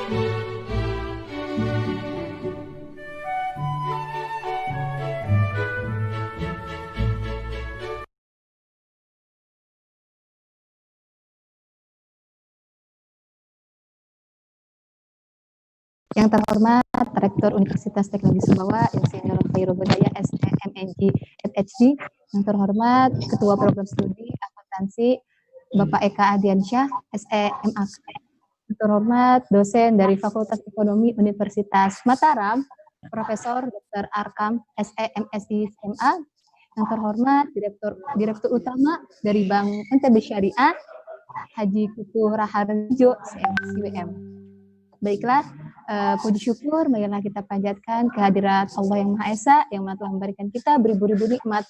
Yang terhormat Rektor Universitas Teknologi Sumbawa, Insinyur Khairul Hudayah, STMNG, FHD. Yang terhormat Ketua Program Studi Akuntansi, Bapak Eka Adiansyah, SEMAK. Yang terhormat dosen dari Fakultas Ekonomi Universitas Mataram, Profesor Dr. Arkam, SEMSI SMA. Yang terhormat Direktur Utama dari Bank NTB Syariah, Haji Kukuh Raharjo, CMCWM. Baiklah, puji syukur marilah kita panjatkan kehadirat Allah yang Maha Esa yang telah memberikan kita beribu-ribu nikmat,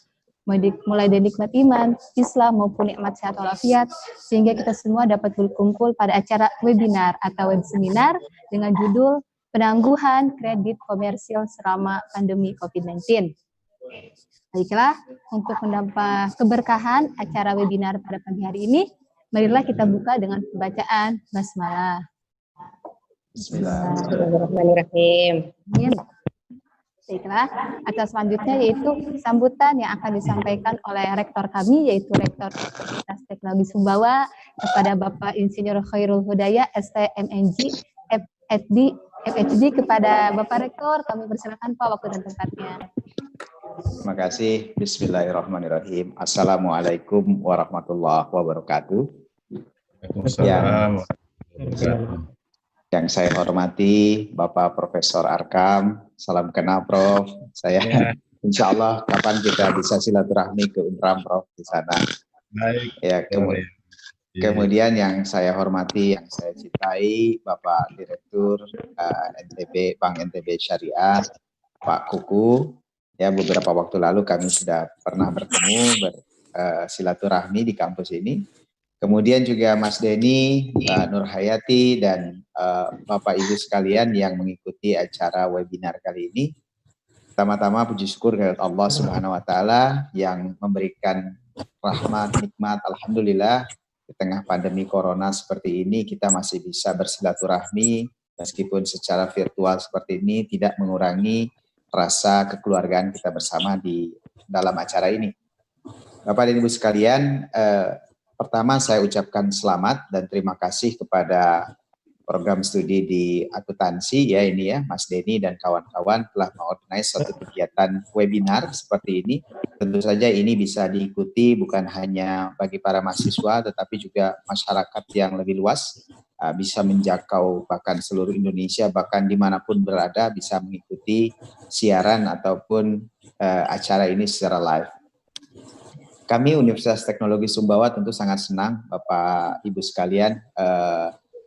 mulai dari nikmat iman, Islam maupun nikmat sehat walafiat, sehingga kita semua dapat berkumpul pada acara webinar atau web seminar dengan judul Penangguhan Kredit Komersil Selama Pandemi COVID-19. Baiklah, untuk mendapat keberkahan acara webinar pada pagi hari ini, marilah kita buka dengan pembacaan basmalah. Bismillahirrahmanirrahim. Baiklah, acara selanjutnya yaitu sambutan yang akan disampaikan oleh rektor kami, yaitu Rektor Universitas Teknologi Sumbawa, kepada Bapak Insinyur Khairul Hudayah, STMNG, FHD. Kepada Bapak Rektor, kami persilakan Pak waktu dan tempatnya. Terima kasih. Bismillahirrahmanirrahim. Assalamualaikum warahmatullahi wabarakatuh. Waalaikumsalam. Yang saya hormati Bapak Profesor Arkam, salam kenal Prof. Saya insya Allah kapan kita bisa silaturahmi ke Unram Prof di sana. Baik. Ya, kemudian yang saya hormati, yang saya cintai Bapak Direktur NTB Bank NTB Syariah, Pak Kuku. Ya, beberapa waktu lalu kami sudah pernah bertemu silaturahmi di kampus ini. Kemudian juga Mas Denny, Mbak Nur Hayati, dan Bapak Ibu sekalian yang mengikuti acara webinar kali ini. Pertama-tama puji syukur kepada Allah Subhanahu wa Ta'ala yang memberikan rahmat, nikmat, alhamdulillah di tengah pandemi corona seperti ini kita masih bisa bersilaturahmi meskipun secara virtual seperti ini, tidak mengurangi rasa kekeluargaan kita bersama di dalam acara ini. Bapak dan Ibu sekalian, pertama saya ucapkan selamat dan terima kasih kepada program studi di akuntansi ya ini ya Mas Denny dan kawan-kawan telah mengorganisasi suatu kegiatan webinar seperti ini. Tentu saja ini bisa diikuti bukan hanya bagi para mahasiswa tetapi juga masyarakat yang lebih luas, bisa menjangkau bahkan seluruh Indonesia, bahkan dimanapun berada bisa mengikuti siaran ataupun acara ini secara live. Kami Universitas Teknologi Sumbawa tentu sangat senang Bapak Ibu sekalian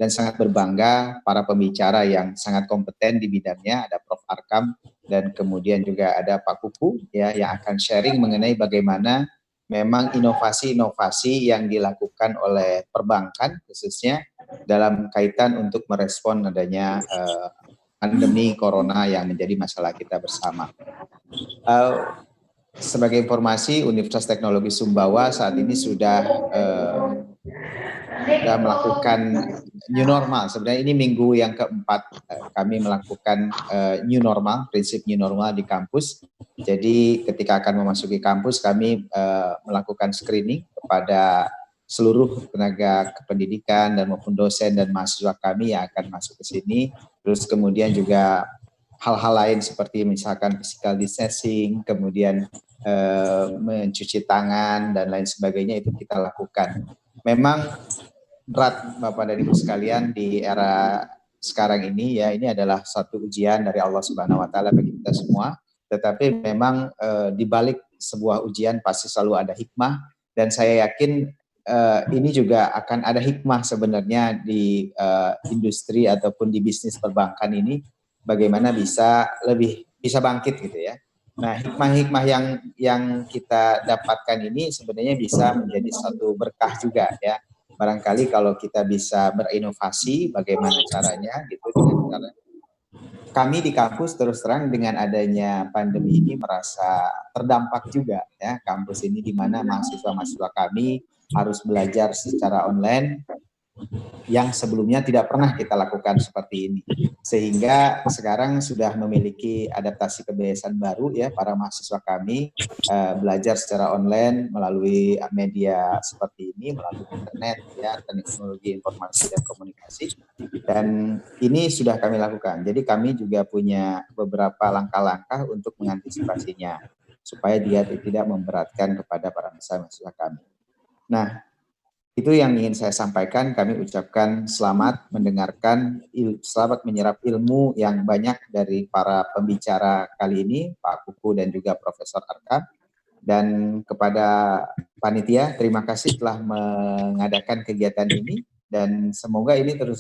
dan sangat berbangga para pembicara yang sangat kompeten di bidangnya, ada Prof. Arkam dan kemudian juga ada Pak Kuku ya yang akan sharing mengenai bagaimana memang inovasi-inovasi yang dilakukan oleh perbankan khususnya dalam kaitan untuk merespon adanya pandemi corona yang menjadi masalah kita bersama. Sebagai informasi, Universitas Teknologi Sumbawa saat ini sudah melakukan new normal. Sebenarnya ini minggu yang keempat kami melakukan new normal, prinsip new normal di kampus. Jadi ketika akan memasuki kampus kami melakukan screening kepada seluruh tenaga kependidikan dan maupun dosen dan mahasiswa kami yang akan masuk ke sini. Terus kemudian juga hal-hal lain seperti misalkan physical distancing, kemudian mencuci tangan dan lain sebagainya itu kita lakukan. Memang berat Bapak dan Ibu sekalian di era sekarang ini ya, ini adalah satu ujian dari Allah Subhanahu wa Ta'ala bagi kita semua. Tetapi memang di balik sebuah ujian pasti selalu ada hikmah dan saya yakin ini juga akan ada hikmah sebenarnya di industri ataupun di bisnis perbankan ini. Bagaimana bisa bangkit gitu ya. Nah, hikmah-hikmah yang kita dapatkan ini sebenarnya bisa menjadi satu berkah juga ya. Barangkali kalau kita bisa berinovasi bagaimana caranya gitu dengan cara kami di kampus terus terang dengan adanya pandemi ini merasa terdampak juga ya kampus ini di mana mahasiswa-mahasiswa kami harus belajar secara online. yang sebelumnya tidak pernah kita lakukan seperti ini. Sehingga sekarang sudah memiliki adaptasi kebiasaan baru ya para mahasiswa kami belajar secara online melalui media seperti ini, melalui internet ya, teknologi informasi dan komunikasi. Dan ini sudah kami lakukan. Jadi kami juga punya beberapa langkah-langkah untuk mengantisipasinya supaya dia tidak memberatkan kepada para mahasiswa kami. Nah, itu yang ingin saya sampaikan. Kami ucapkan selamat mendengarkan, selamat menyerap ilmu yang banyak dari para pembicara kali ini, Pak Kuku dan juga Profesor Arka. Dan kepada panitia, terima kasih telah mengadakan kegiatan ini. Dan semoga ini terus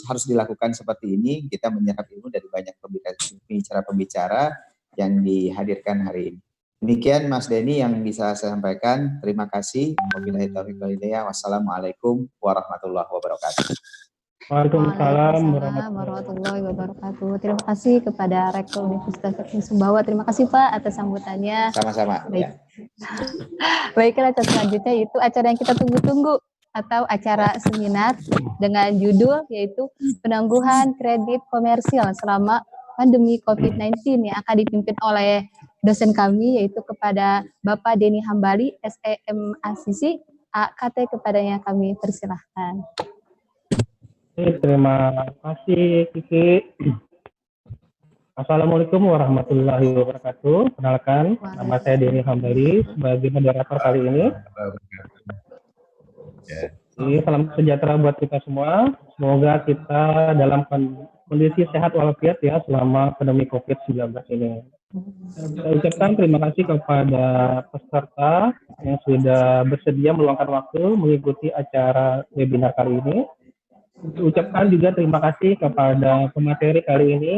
harus dilakukan seperti ini. Kita menyerap ilmu dari banyak pembicara-pembicara yang dihadirkan hari ini. Demikian Mas Denny yang bisa saya sampaikan. Terima kasih. Wabillahi taufiq wal hidayah. Wassalamualaikum warahmatullahi wabarakatuh. Waalaikumsalam warahmatullahi wabarakatuh. Terima kasih kepada Rektor Universitas Teknik Sumbawa. Terima kasih Pak atas sambutannya. Sama-sama. Baik. Ya. Baiklah, selanjutnya itu acara yang kita tunggu-tunggu atau acara seminar dengan judul yaitu penangguhan kredit komersial selama pandemi COVID-19 yang akan dipimpin oleh dosen kami yaitu kepada Bapak Denny Hambali, SEM ACC, AKT kepadanya kami persilahkan. Terima kasih Kiki. Assalamualaikum warahmatullahi wabarakatuh. Kenalkan, nama saya Denny Hambali sebagai moderator kali ini. Jadi, salam sejahtera buat kita semua. Semoga kita dalam kondisi sehat walafiat ya selama pandemi COVID-19 ini. Saya ucapkan terima kasih kepada peserta yang sudah bersedia meluangkan waktu mengikuti acara webinar kali ini. Ucapkan juga terima kasih kepada pemateri kali ini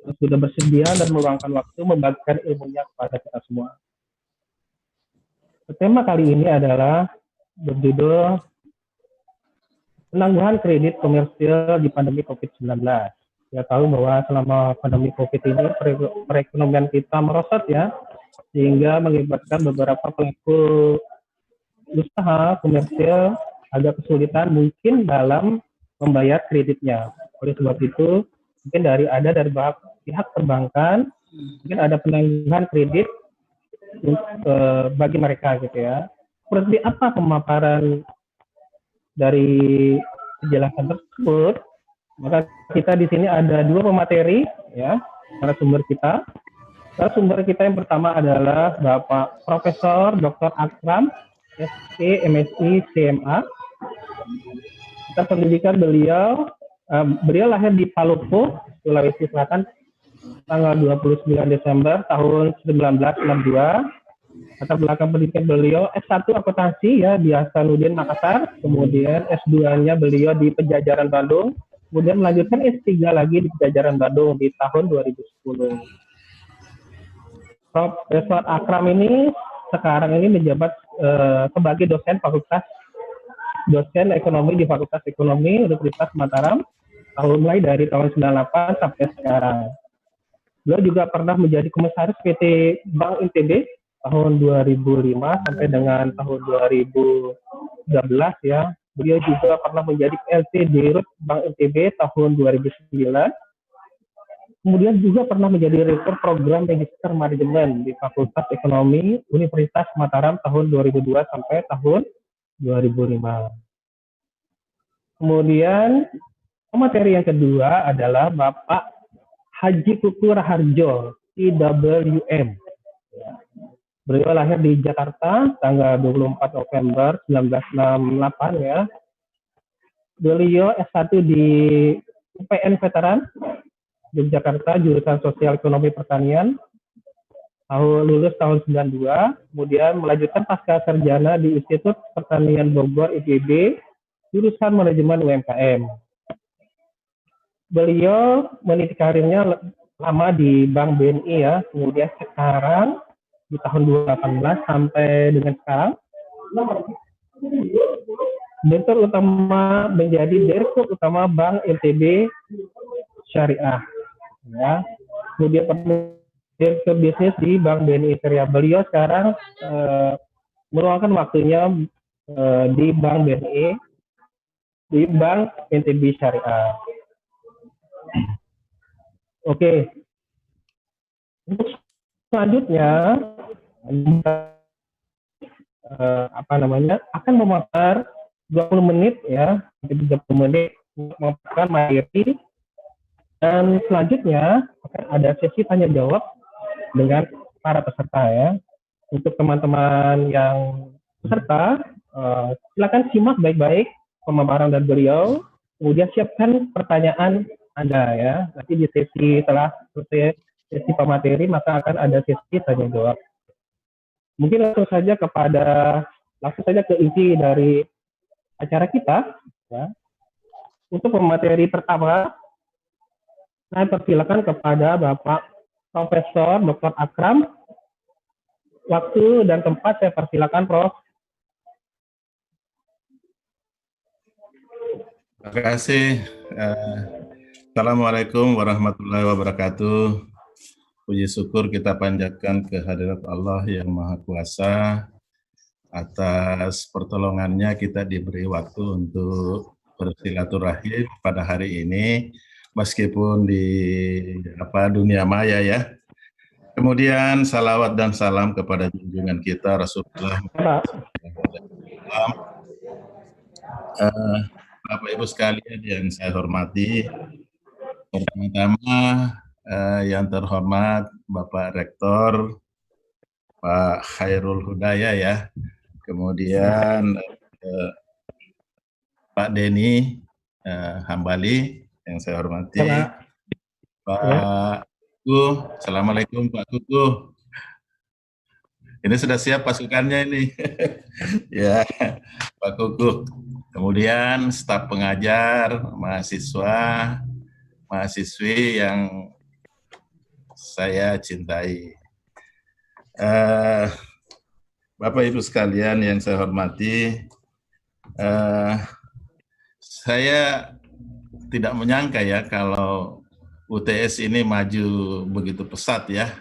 yang sudah bersedia dan meluangkan waktu membagikan ilmunya kepada kita semua. Tema kali ini adalah berjudul penangguhan kredit komersial di pandemi COVID-19. Kita tahu bahwa selama pandemi COVID ini perekonomian kita merosot ya, sehingga mengakibatkan beberapa pelaku usaha komersial agak kesulitan mungkin dalam membayar kreditnya. Oleh sebab itu, mungkin dari pihak perbankan, mungkin ada penangguhan kredit bagi mereka gitu ya. Seperti apa pemaparan dari penjelasan tersebut? Maka kita di sini ada dua pemateri ya, narasumber kita. Narasumber kita yang pertama adalah Bapak Profesor Dr. Akram, SC, MSI, CMA. Kita pendidikan beliau lahir di Palopo, Sulawesi Selatan, tanggal 29 Desember tahun 1962. Latar belakang pendidikan beliau S1 akuntansi ya di Hasanuddin Makassar, kemudian S2-nya beliau di Pejajaran Bandung, kemudian melanjutkan S3 lagi di Pejajaran Bandung di tahun 2010. Profesor Akram ini sekarang ini menjabat sebagai dosen ekonomi di Fakultas Ekonomi Universitas Mataram mulai dari tahun 98 sampai sekarang. Beliau juga pernah menjadi komisaris PT Bank NTB tahun 2005 sampai dengan tahun 2013 ya. Beliau juga pernah menjadi PLT Dirut Bank NTB tahun 2009. Kemudian juga pernah menjadi Rektor Program Magister Manajemen di Fakultas Ekonomi Universitas Mataram tahun 2002 sampai tahun 2005. Kemudian materi yang kedua adalah Bapak Haji Kuku Raharjo, IWM. Beliau lahir di Jakarta tanggal 24 November 1968 ya. Beliau S1 di UPN Veteran Yogyakarta, jurusan Sosial Ekonomi Pertanian. Lulus tahun 92, kemudian melanjutkan pasca sarjana di Institut Pertanian Bogor IPB, jurusan Manajemen UMKM. Beliau meniti karirnya lama di Bank BNI ya, kemudian sekarang di tahun 2018 sampai dengan sekarang Direktur Utama menjadi Direktur Utama Bank NTB Syariah ya. Kemudian Direktur Bisnis di Bank BNI Syariah. Beliau sekarang meluangkan waktunya di Bank BNI di Bank NTB Syariah. Oke, untuk selanjutnya akan memaparkan 20 menit ya, 30 menit untuk memaparkan materi, dan selanjutnya akan ada sesi tanya jawab dengan para peserta ya. Untuk teman-teman yang peserta, silakan simak baik-baik pemaparan dari beliau, kemudian siapkan pertanyaan Anda ya. Nanti di sesi setelah selesai sesi pemateri maka akan ada sesi tanya jawab. Mungkin langsung saja ke inti dari acara kita ya. Untuk pemateri pertama, saya persilakan kepada Bapak Profesor Dr. Akram. Waktu dan tempat saya persilakan, Prof. Terima kasih. Assalamualaikum warahmatullahi wabarakatuh. Puji syukur kita panjatkan kehadirat Allah yang Maha Kuasa. Atas pertolongannya kita diberi waktu untuk bersilaturahim pada hari ini, meskipun di dunia maya ya. Kemudian salawat dan salam kepada junjungan kita Rasulullah. Bapak Ibu sekalian yang saya hormati, pertama-tama yang terhormat Bapak Rektor Pak Khairul Hudaya ya, kemudian Pak Denny Hambali yang saya hormati, Pak Kuku. Assalamualaikum Pak Kuku. Ini sudah siap pasukannya ini. Ya, Pak Kuku. Kemudian staf pengajar, mahasiswa, mahasiswi yang saya cintai. Bapak Ibu sekalian yang saya hormati, saya tidak menyangka ya kalau UTS ini maju begitu pesat ya.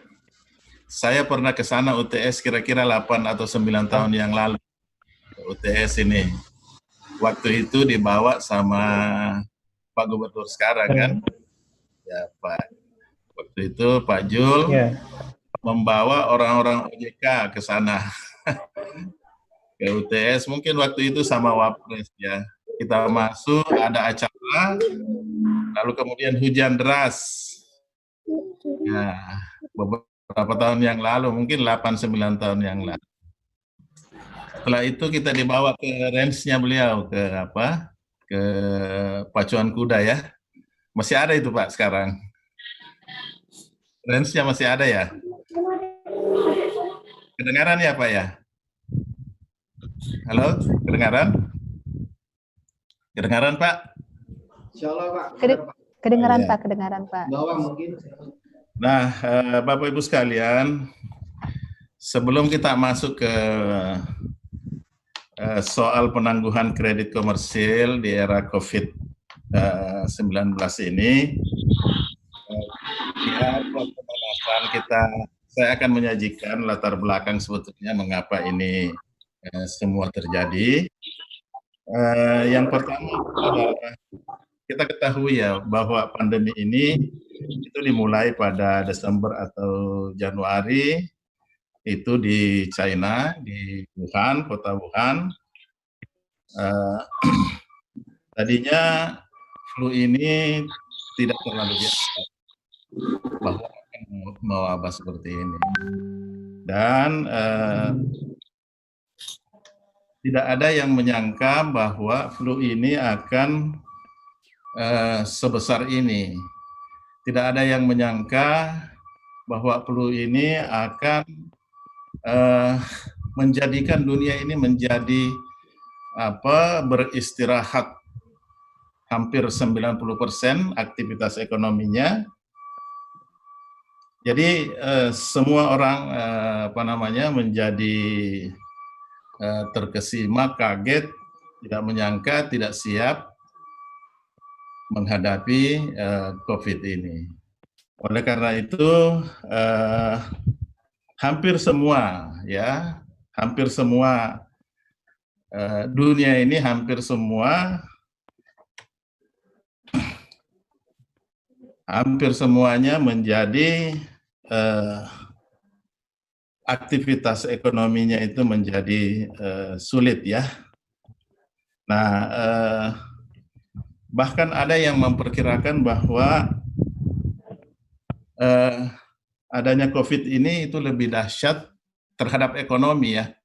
Saya pernah ke sana UTS kira-kira 8 atau 9 tahun yang lalu. UTS ini. Waktu itu dibawa sama Pak Gubernur sekarang kan. Ya Pak. Waktu itu Pak Jul membawa orang-orang OJK ke sana. Ke UTS, mungkin waktu itu sama Wapres ya. Kita masuk, ada acara, lalu kemudian hujan deras. Ya, beberapa tahun yang lalu, mungkin 8-9 tahun yang lalu. Setelah itu kita dibawa ke range-nya beliau, ke pacuan kuda ya. Masih ada itu Pak sekarang. Range-nya masih ada ya? Kedengaran ya Pak ya? Halo, kedengaran? Kedengaran Pak? Insya Allah Pak. Kedengaran Pak, kedengaran Pak. Nah, Bapak Ibu sekalian, sebelum kita masuk ke soal penangguhan kredit komersil di era COVID-19 ini, pembahasan saya akan menyajikan latar belakang sebetulnya mengapa ini semua terjadi. Yang pertama adalah kita ketahui ya bahwa pandemi ini itu dimulai pada Desember atau Januari itu di China, di Wuhan, kota Wuhan. Tadinya flu ini tidak terlalu biasa bahwa akan mewabah seperti ini. Dan tidak ada yang menyangka bahwa flu ini akan sebesar ini. Tidak ada yang menyangka bahwa flu ini akan menjadikan dunia ini menjadi beristirahat hampir 90% aktivitas ekonominya. Jadi semua orang menjadi terkesima, kaget, tidak menyangka, tidak siap menghadapi COVID ini. Oleh karena itu, hampir semua dunia ini hampir semua hampir semuanya menjadi aktivitas ekonominya itu menjadi sulit ya. Nah, bahkan ada yang memperkirakan bahwa adanya COVID ini itu lebih dahsyat terhadap ekonomi ya,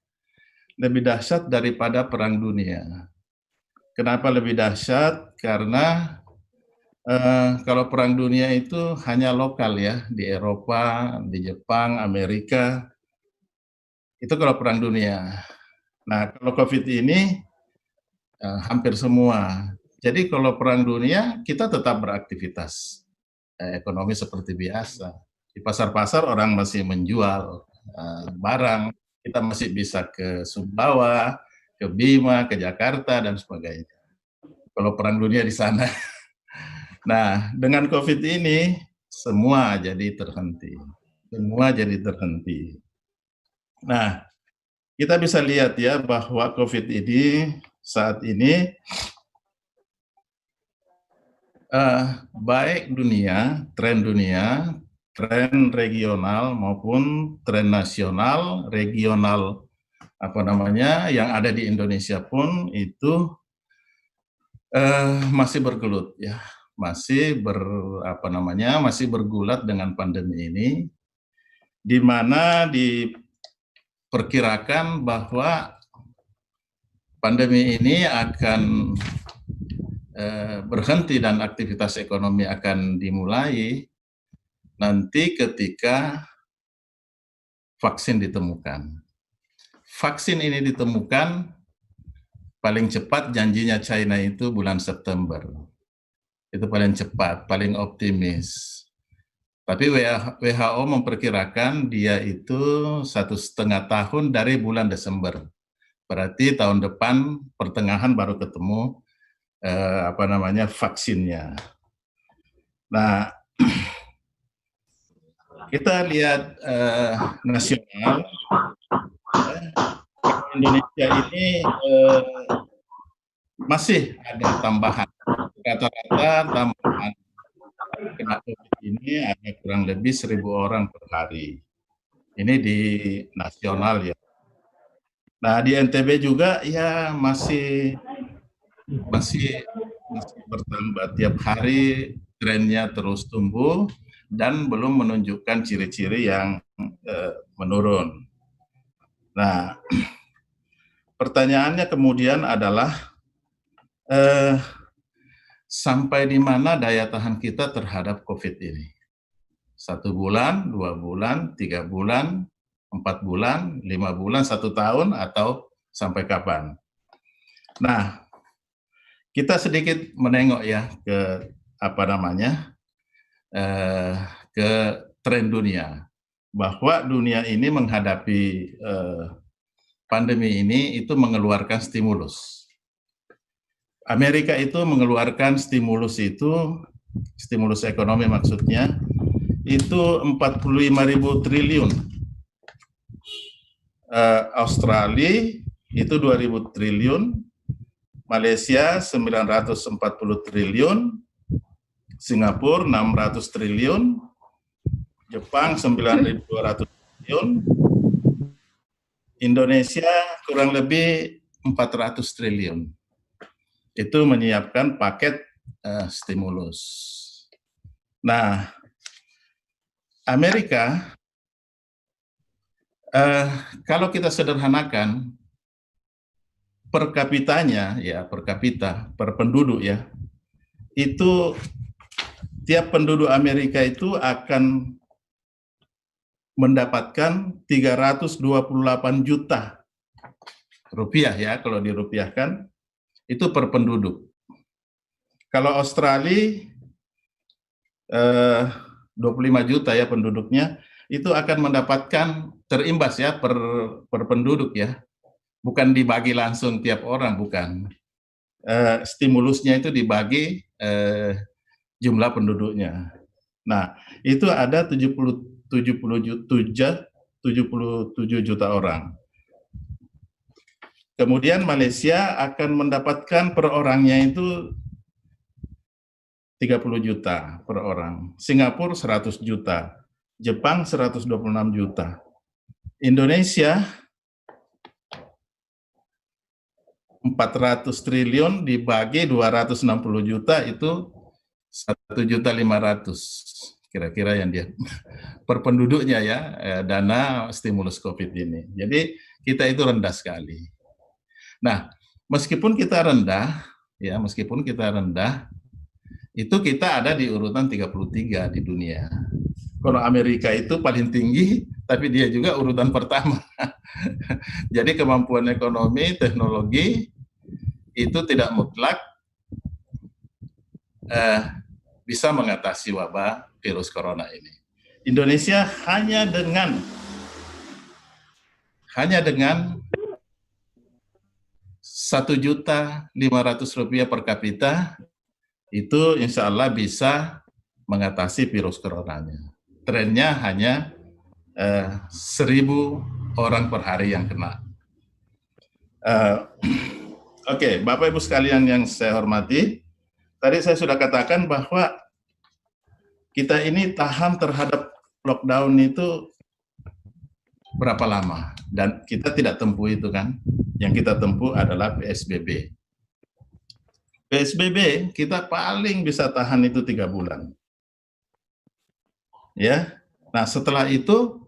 lebih dahsyat daripada Perang Dunia. Kenapa lebih dahsyat? Karena kalau Perang Dunia itu hanya lokal ya, di Eropa, di Jepang, Amerika, itu kalau Perang Dunia. Nah, kalau COVID ini hampir semua. Jadi kalau Perang Dunia, kita tetap beraktivitas ekonomi seperti biasa. Di pasar-pasar orang masih menjual barang, kita masih bisa ke Sumbawa, ke Bima, ke Jakarta, dan sebagainya. Kalau Perang Dunia di sana. Nah, dengan COVID ini, semua jadi terhenti. Semua jadi terhenti. Nah, kita bisa lihat ya bahwa COVID ini saat ini baik tren regional maupun tren nasional, regional yang ada di Indonesia pun itu masih bergelut ya, masih bergulat dengan pandemi ini, di mana diperkirakan bahwa pandemi ini akan berhenti dan aktivitas ekonomi akan dimulai nanti ketika vaksin ditemukan. Vaksin ini ditemukan paling cepat janjinya China itu bulan September. Itu paling cepat, paling optimis. Tapi WHO memperkirakan dia itu 1,5 tahun dari bulan Desember. Berarti tahun depan pertengahan baru ketemu vaksinnya. Nah, kita lihat nasional, Indonesia ini masih ada tambahan. Rata-rata tambahan kena COVID ini ada kurang lebih 1.000 orang per hari. Ini di nasional ya. Nah, di NTB juga ya masih bertambah, tiap hari trennya terus tumbuh dan belum menunjukkan ciri-ciri yang menurun. Nah, pertanyaannya kemudian adalah sampai di mana daya tahan kita terhadap COVID ini? 1 bulan, 2 bulan, 3 bulan, 4 bulan, 5 bulan, 1 tahun, atau sampai kapan? Nah, kita sedikit menengok ya ke ke tren dunia, bahwa dunia ini menghadapi pandemi ini itu mengeluarkan stimulus. Amerika itu mengeluarkan stimulus ekonomi maksudnya, itu 45.000 triliun. Australia itu 2.000 triliun, Malaysia 940 triliun, Singapura 600 triliun, Jepang 9.200 triliun, Indonesia kurang lebih 400 triliun. Itu menyiapkan paket stimulus. Nah, Amerika, kalau kita sederhanakan, per kapitanya, ya per kapita, per penduduk ya, itu tiap penduduk Amerika itu akan mendapatkan 328 juta rupiah ya, kalau dirupiahkan, itu per penduduk. Kalau Australia, 25 juta ya penduduknya, itu akan mendapatkan terimbas ya per penduduk ya. Bukan dibagi langsung tiap orang, bukan. Stimulusnya itu dibagi jumlah penduduknya. Nah, itu ada 77 juta orang. Kemudian Malaysia akan mendapatkan per orangnya itu 30 juta per orang, Singapura 100 juta, Jepang 126 juta, Indonesia 400 triliun dibagi 260 juta itu 1.500.000 kira-kira yang dia per penduduknya ya, dana stimulus COVID ini. Jadi kita itu rendah sekali. Nah, meskipun kita rendah, itu kita ada di urutan 33 di dunia. Kalau Amerika itu paling tinggi, tapi dia juga urutan pertama. Jadi kemampuan ekonomi, teknologi itu tidak mutlak bisa mengatasi wabah virus corona ini. Indonesia hanya dengan Rp1.500.000 per kapita itu insya Allah bisa mengatasi virus coronanya. Trennya hanya 1.000 orang per hari yang kena. Oke, Bapak Ibu sekalian yang saya hormati, tadi saya sudah katakan bahwa kita ini tahan terhadap lockdown itu berapa lama, dan kita tidak tempuh itu kan. Yang kita tempuh adalah PSBB. PSBB kita paling bisa tahan itu 3 bulan. Ya, nah setelah itu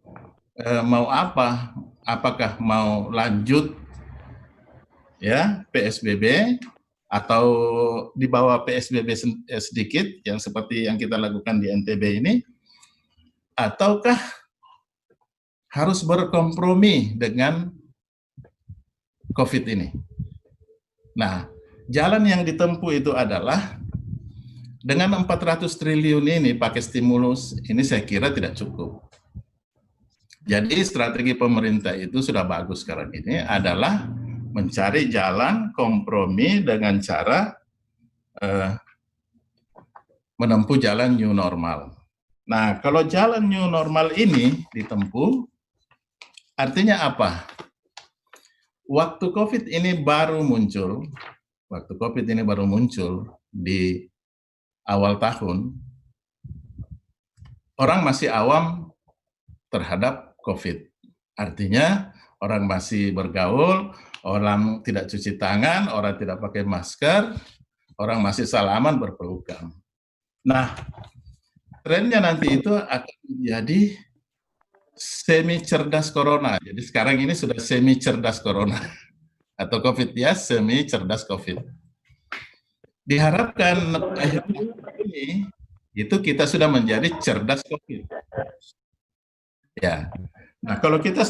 mau apa? Apakah mau lanjut ya PSBB atau di bawah PSBB sedikit yang seperti yang kita lakukan di NTB ini, ataukah harus berkompromi dengan COVID ini? Nah, jalan yang ditempuh itu adalah dengan 400 triliun ini pakai stimulus, ini saya kira tidak cukup. Jadi strategi pemerintah itu sudah bagus sekarang ini adalah mencari jalan kompromi dengan cara menempuh jalan new normal. Nah, kalau jalan new normal ini ditempuh, artinya apa? Waktu COVID ini baru muncul di awal tahun, orang masih awam terhadap COVID. Artinya orang masih bergaul, orang tidak cuci tangan, orang tidak pakai masker, orang masih salaman berpelukan. Nah, trennya nanti itu akan menjadi semi cerdas corona. Jadi sekarang ini sudah semi cerdas corona atau COVID ya, semi cerdas COVID. Diharapkan akhir ini itu kita sudah menjadi cerdas COVID. Ya. Nah, kalau kita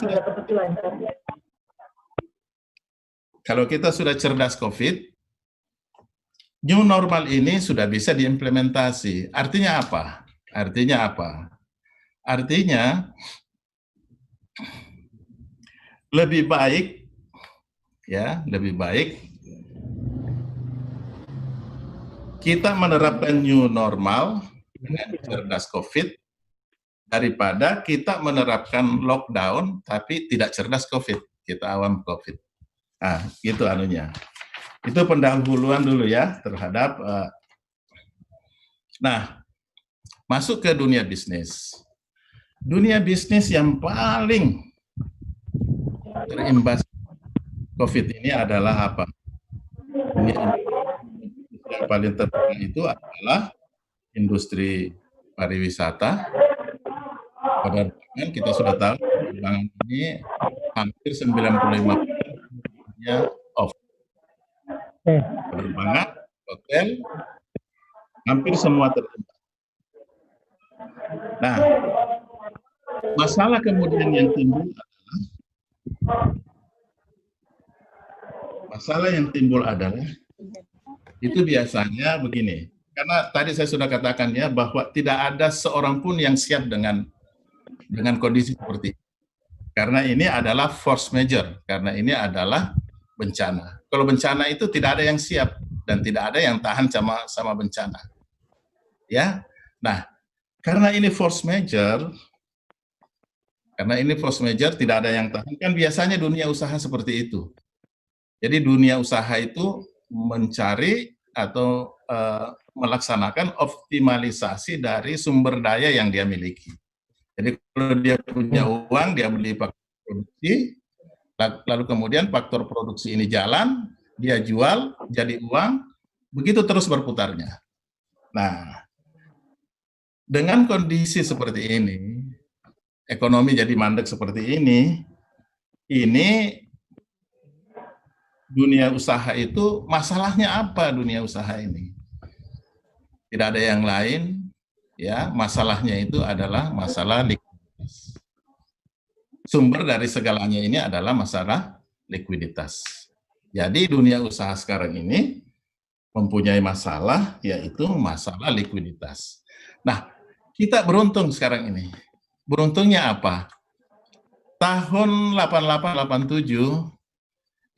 sudah cerdas COVID, new normal ini sudah bisa diimplementasi. Artinya apa? Artinya lebih baik kita menerapkan new normal dengan cerdas COVID daripada kita menerapkan lockdown tapi tidak cerdas COVID, kita awam COVID. Nah, gitu anunya. Itu pendahuluan dulu ya terhadap nah, masuk ke dunia bisnis. Dunia bisnis yang paling terimbas COVID ini adalah apa? Yang paling terkena itu adalah industri pariwisata. Penerbangan kita sudah tahu, penerbangan ini hampir 95%-nya off. Penerbangan, hotel, hampir semua terlibat. Nah, masalah kemudian yang timbul adalah itu biasanya begini, karena tadi saya sudah katakan ya bahwa tidak ada seorang pun yang siap dengan kondisi seperti ini. Karena ini adalah force major, karena ini adalah bencana. Kalau bencana itu tidak ada yang siap dan tidak ada yang tahan sama bencana. Ya. Nah, karena ini force major tidak ada yang tahan. Kan biasanya dunia usaha seperti itu. Jadi dunia usaha itu mencari atau melaksanakan optimalisasi dari sumber daya yang dia miliki. Jadi kalau dia punya uang, dia beli faktor produksi, lalu kemudian faktor produksi ini jalan, dia jual, jadi uang, begitu terus berputarnya. Nah, dengan kondisi seperti ini, ekonomi jadi mandek seperti ini dunia usaha itu, masalahnya apa dunia usaha ini? Tidak ada yang lain, ya, masalahnya itu adalah masalah likuiditas. Sumber dari segalanya ini adalah masalah likuiditas. Jadi dunia usaha sekarang ini mempunyai masalah, yaitu masalah likuiditas. Nah, kita beruntung sekarang ini. Beruntungnya apa? Tahun 88-87,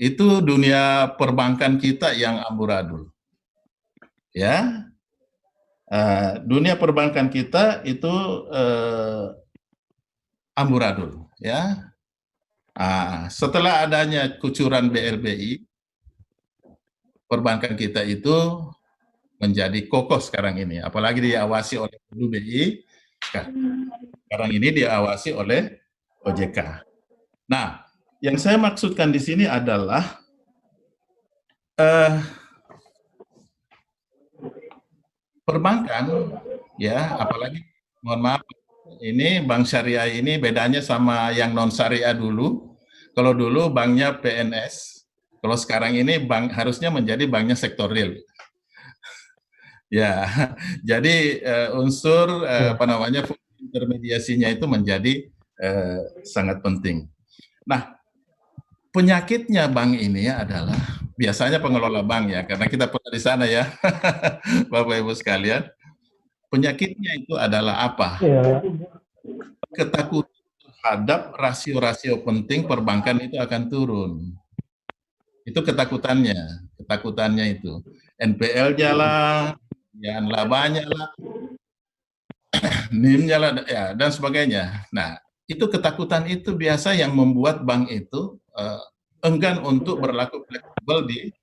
itu dunia perbankan kita yang amburadul. Ya, dunia perbankan kita itu amburadul. Ya, setelah adanya kucuran BLBI, perbankan kita itu menjadi kokoh sekarang ini. Apalagi diawasi oleh BI, sekarang ini diawasi oleh OJK. Nah, yang saya maksudkan di sini adalah perbankan, ya, apalagi mohon maaf, ini bank syariah ini bedanya sama yang non syariah dulu. Kalau dulu banknya PNS, kalau sekarang ini bank harusnya menjadi banknya sektor real. Ya, jadi unsur intermediasinya itu menjadi sangat penting. Nah, penyakitnya bank ini adalah biasanya pengelola bank, ya, karena kita pernah di sana, ya, Bapak Ibu sekalian. Penyakitnya itu adalah apa? Ya. Ketakutan terhadap rasio-rasio penting perbankan itu akan turun. Itu ketakutannya itu. NPL jalan, ya, labanya lah, NIM-nya lah, ya, dan sebagainya. Nah, itu ketakutan itu biasa yang membuat bank itu enggan untuk berlaku fleksibel di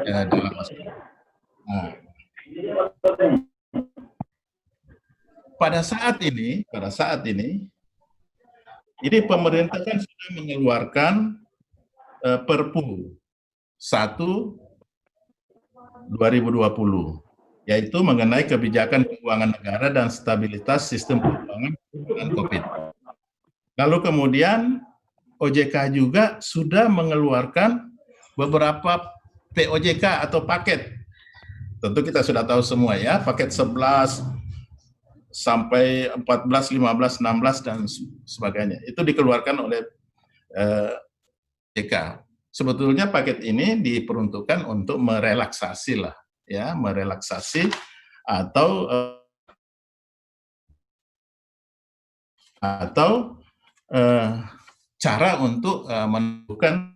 dalam masalah. Nah, pada saat ini, ini pemerintah kan sudah mengeluarkan Perpu 1/2020, yaitu mengenai kebijakan keuangan negara dan stabilitas sistem keuangan COVID. Lalu kemudian OJK juga sudah mengeluarkan beberapa POJK atau paket. Tentu kita sudah tahu semua, ya, paket 11 sampai 14, 15, 16 dan sebagainya. Itu dikeluarkan oleh OJK. Sebetulnya paket ini diperuntukkan untuk merelaksasi lah, ya, merelaksasi atau cara untuk menentukan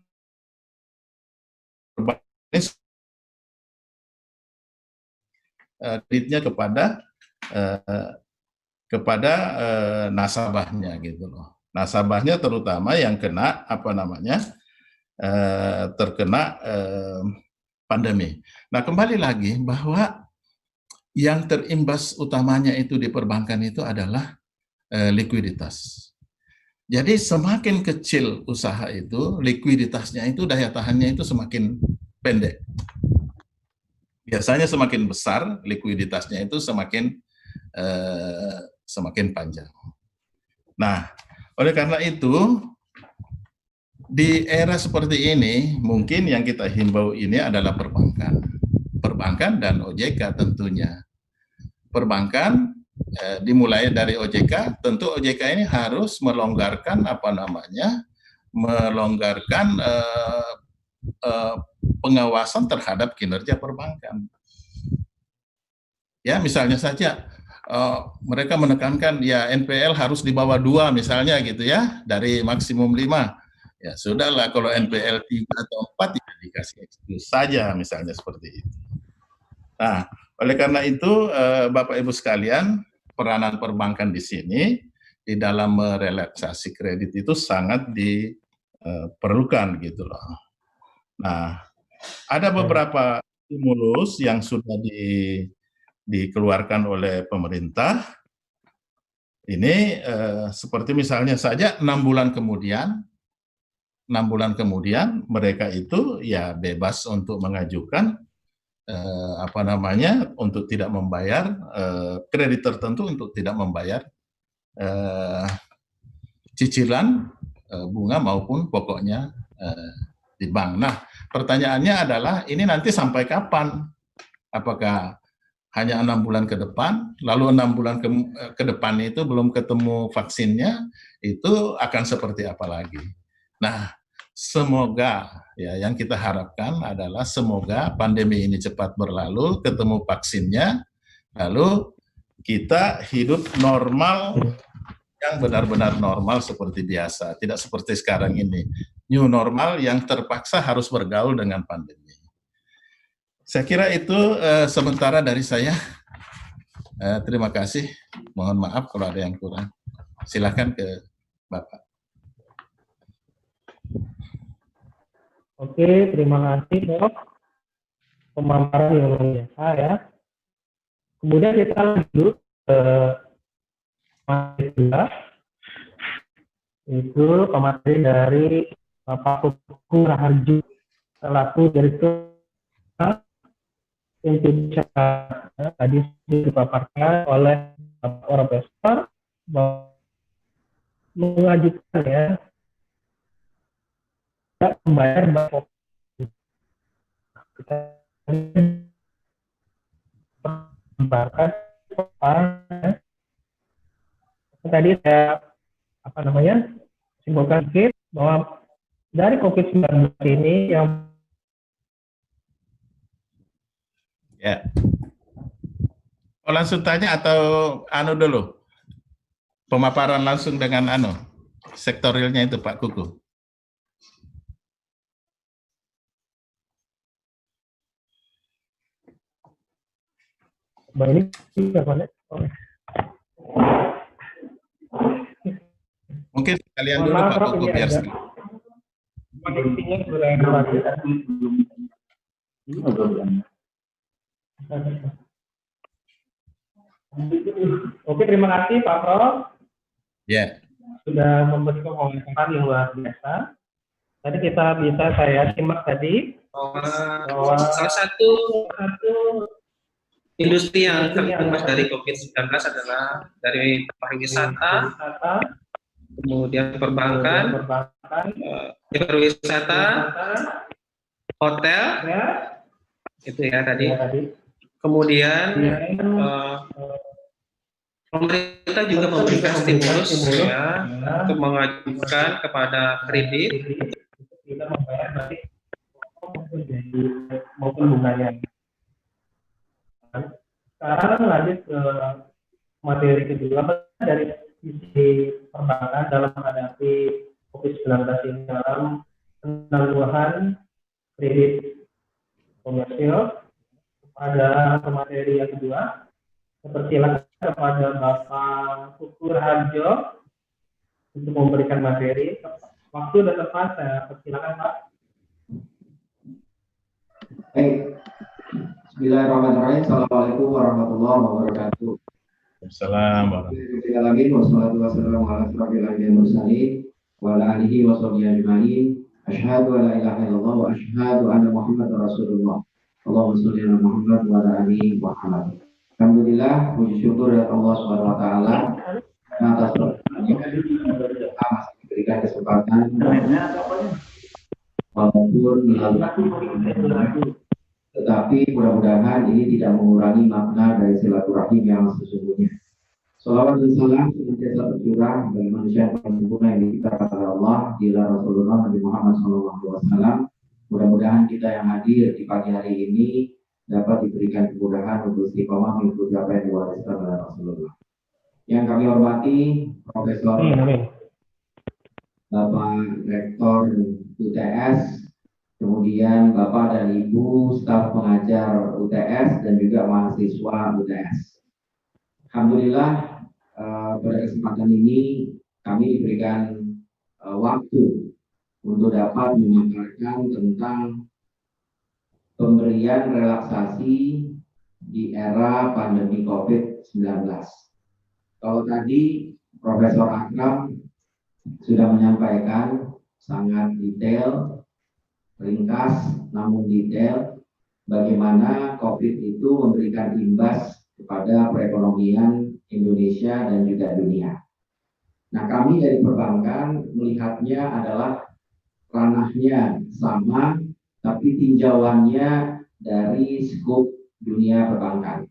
kreditnya kepada nasabahnya, gitu loh. Nasabahnya terutama yang kena terkena pandemi. Nah, kembali lagi bahwa yang terimbas utamanya itu di perbankan itu adalah likuiditas. Jadi semakin kecil usaha itu, likuiditasnya itu, daya tahannya itu semakin pendek. Biasanya semakin besar, likuiditasnya itu semakin panjang. Nah, oleh karena itu, di era seperti ini, mungkin yang kita himbau ini adalah perbankan dan OJK tentunya. Perbankan dimulai dari OJK, tentu OJK ini harus melonggarkan pengawasan terhadap kinerja perbankan. Ya, misalnya saja mereka menekankan, ya, NPL harus di bawah 2 misalnya, gitu, ya, dari maksimum 5. Ya sudahlah, kalau NPL 3 atau 4 ya dikasih eksklusif saja, misalnya seperti itu. Nah, oleh karena itu, Bapak Ibu sekalian, peranan perbankan di sini di dalam merelaksasi kredit itu sangat diperlukan, gitu loh. Nah, ada beberapa stimulus yang sudah dikeluarkan oleh pemerintah, ini seperti misalnya saja 6 bulan kemudian mereka itu ya bebas untuk mengajukan untuk tidak membayar kredit tertentu, untuk tidak membayar cicilan bunga maupun pokoknya di bank. Nah, pertanyaannya adalah ini nanti sampai kapan? Apakah hanya 6 bulan ke depan, lalu 6 bulan ke depan itu belum ketemu vaksinnya, itu akan seperti apa lagi? Nah, semoga ya yang kita harapkan adalah semoga pandemi ini cepat berlalu, ketemu vaksinnya, lalu kita hidup normal yang benar-benar normal seperti biasa, tidak seperti sekarang ini. New normal yang terpaksa harus bergaul dengan pandemi. Saya kira itu sementara dari saya. Terima kasih. Mohon maaf kalau ada yang kurang. Silakan ke Bapak. Oke, terima kasih Dok. Pemaparan yang luar biasa ya. Kemudian kita lanjut ke materi kedua, itu pemateri dari Bapak Kuku Raharjo selaku Direktur Indonesia. Tadi dipaparkan oleh Bapak Profesor mengajukan ya tidak membayar bapak kita membahas tadi saya simpulkan sedikit bahwa dari COVID-19 ini yang ya. Oh, langsung tanya atau dulu? Pemaparan langsung dengan sektorilnya itu Pak Kuku. ini mungkin kalian dulu Pak Kuku biar Oke, terima kasih Pak Prof. Ya. Sudah memberikan pemaparan yang luar biasa. Tadi saya simak tadi bahwa salah satu industri yang terimbas dari COVID-19 adalah dari pariwisata, kemudian perbankan, pariwisata, hotel, itu ya tadi. Kemudian pemerintah juga memberikan stimulus ya untuk mengajukan kepada kredit kita membayar nanti maupun bunganya. Sekarang lanjut ke materi kedua dari sisi perbankan dalam menghadapi COVID-19 ini dalam penangguhan kredit komersil. Pada materi yang kedua, persilakan kepada Bapak Kuku Raharjo untuk memberikan materi. Waktu dan tempat saya persilakan Pak. Baik. Bismillahirrahmanirrahim. Assalamualaikum warahmatullahi wabarakatuh. Assalamualaikum. Wassalatu wassalamu ala asyrofil anbiya'i wal mursalin wa ala alihi wa sahbihi ajma'in. Asyhadu an la ilaha illallah wa asyhadu anna Muhammadar Rasulullah. Allahumma shalli ala Muhammad wa ala alihi wa sahbihi. Alhamdulillah, puji syukur dari Allah Subhanahu wa taala atas masih diberikan kesempatan walaupun melalui, tetapi mudah-mudahan ini tidak mengurangi makna dari silaturahim yang sesungguhnya. Salawat dan salam senantiasa tercurah bagi manusia yang paling sempurna yang diciptakan oleh Allah, ila Rasulullah Nabi Muhammad SAW. Mudah-mudahan kita yang hadir di pagi hari ini dapat diberikan kemudahan untuk istiqomah mengikuti apa yang diwariskan oleh Rasulullah. Yang kami hormati Profesor Bapak Rektor UTS, kemudian Bapak dan Ibu staf pengajar UTS dan juga mahasiswa UTS. Alhamdulillah pada kesempatan ini kami diberikan waktu untuk dapat memaparkan tentang pemberian relaksasi di era pandemi COVID-19. Kalau tadi Profesor Akram sudah menyampaikan sangat detail, ringkas namun detail, bagaimana COVID itu memberikan imbas kepada perekonomian Indonesia dan juga dunia. Nah, kami dari perbankan melihatnya adalah ranahnya sama, tapi tinjauannya dari skop dunia perbankan.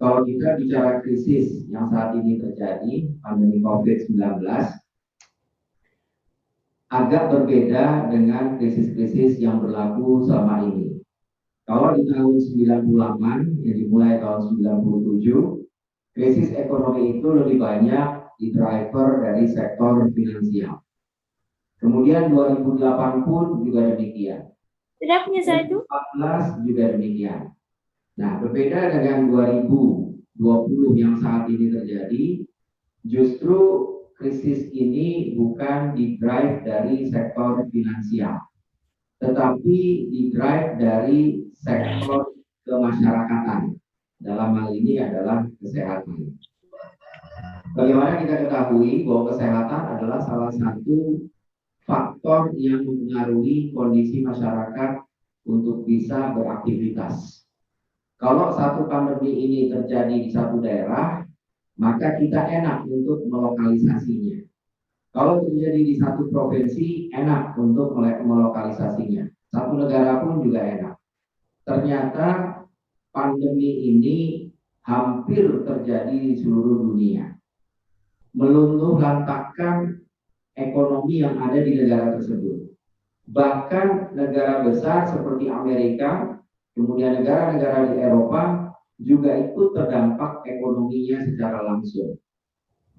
Kalau kita bicara krisis yang saat ini terjadi, pandemi COVID-19, agak berbeda dengan krisis-krisis yang berlaku selama ini. Kalau di tahun 98, yang dimulai tahun 97, krisis ekonomi itu lebih banyak di driver dari sektor finansial. Kemudian 2008 pun juga demikian. Tidak punya saya itu? 2014 juga demikian. Nah, berbeda dengan 2020 yang saat ini terjadi, justru krisis ini bukan di-drive dari sektor finansial, tetapi di-drive dari sektor kemasyarakatan. Dalam hal ini adalah kesehatan. Bagaimana kita ketahui bahwa kesehatan adalah salah satu faktor yang mempengaruhi kondisi masyarakat untuk bisa beraktivitas. Kalau satu pandemi ini terjadi di satu daerah, maka kita enak untuk melokalisasinya. Kalau terjadi di satu provinsi, enak untuk melokalisasinya. Satu negara pun juga enak. Ternyata pandemi ini hampir terjadi di seluruh dunia, meluluh lantakkan ekonomi yang ada di negara tersebut. Bahkan negara besar seperti Amerika, kemudian negara-negara di Eropa juga ikut terdampak ekonominya secara langsung.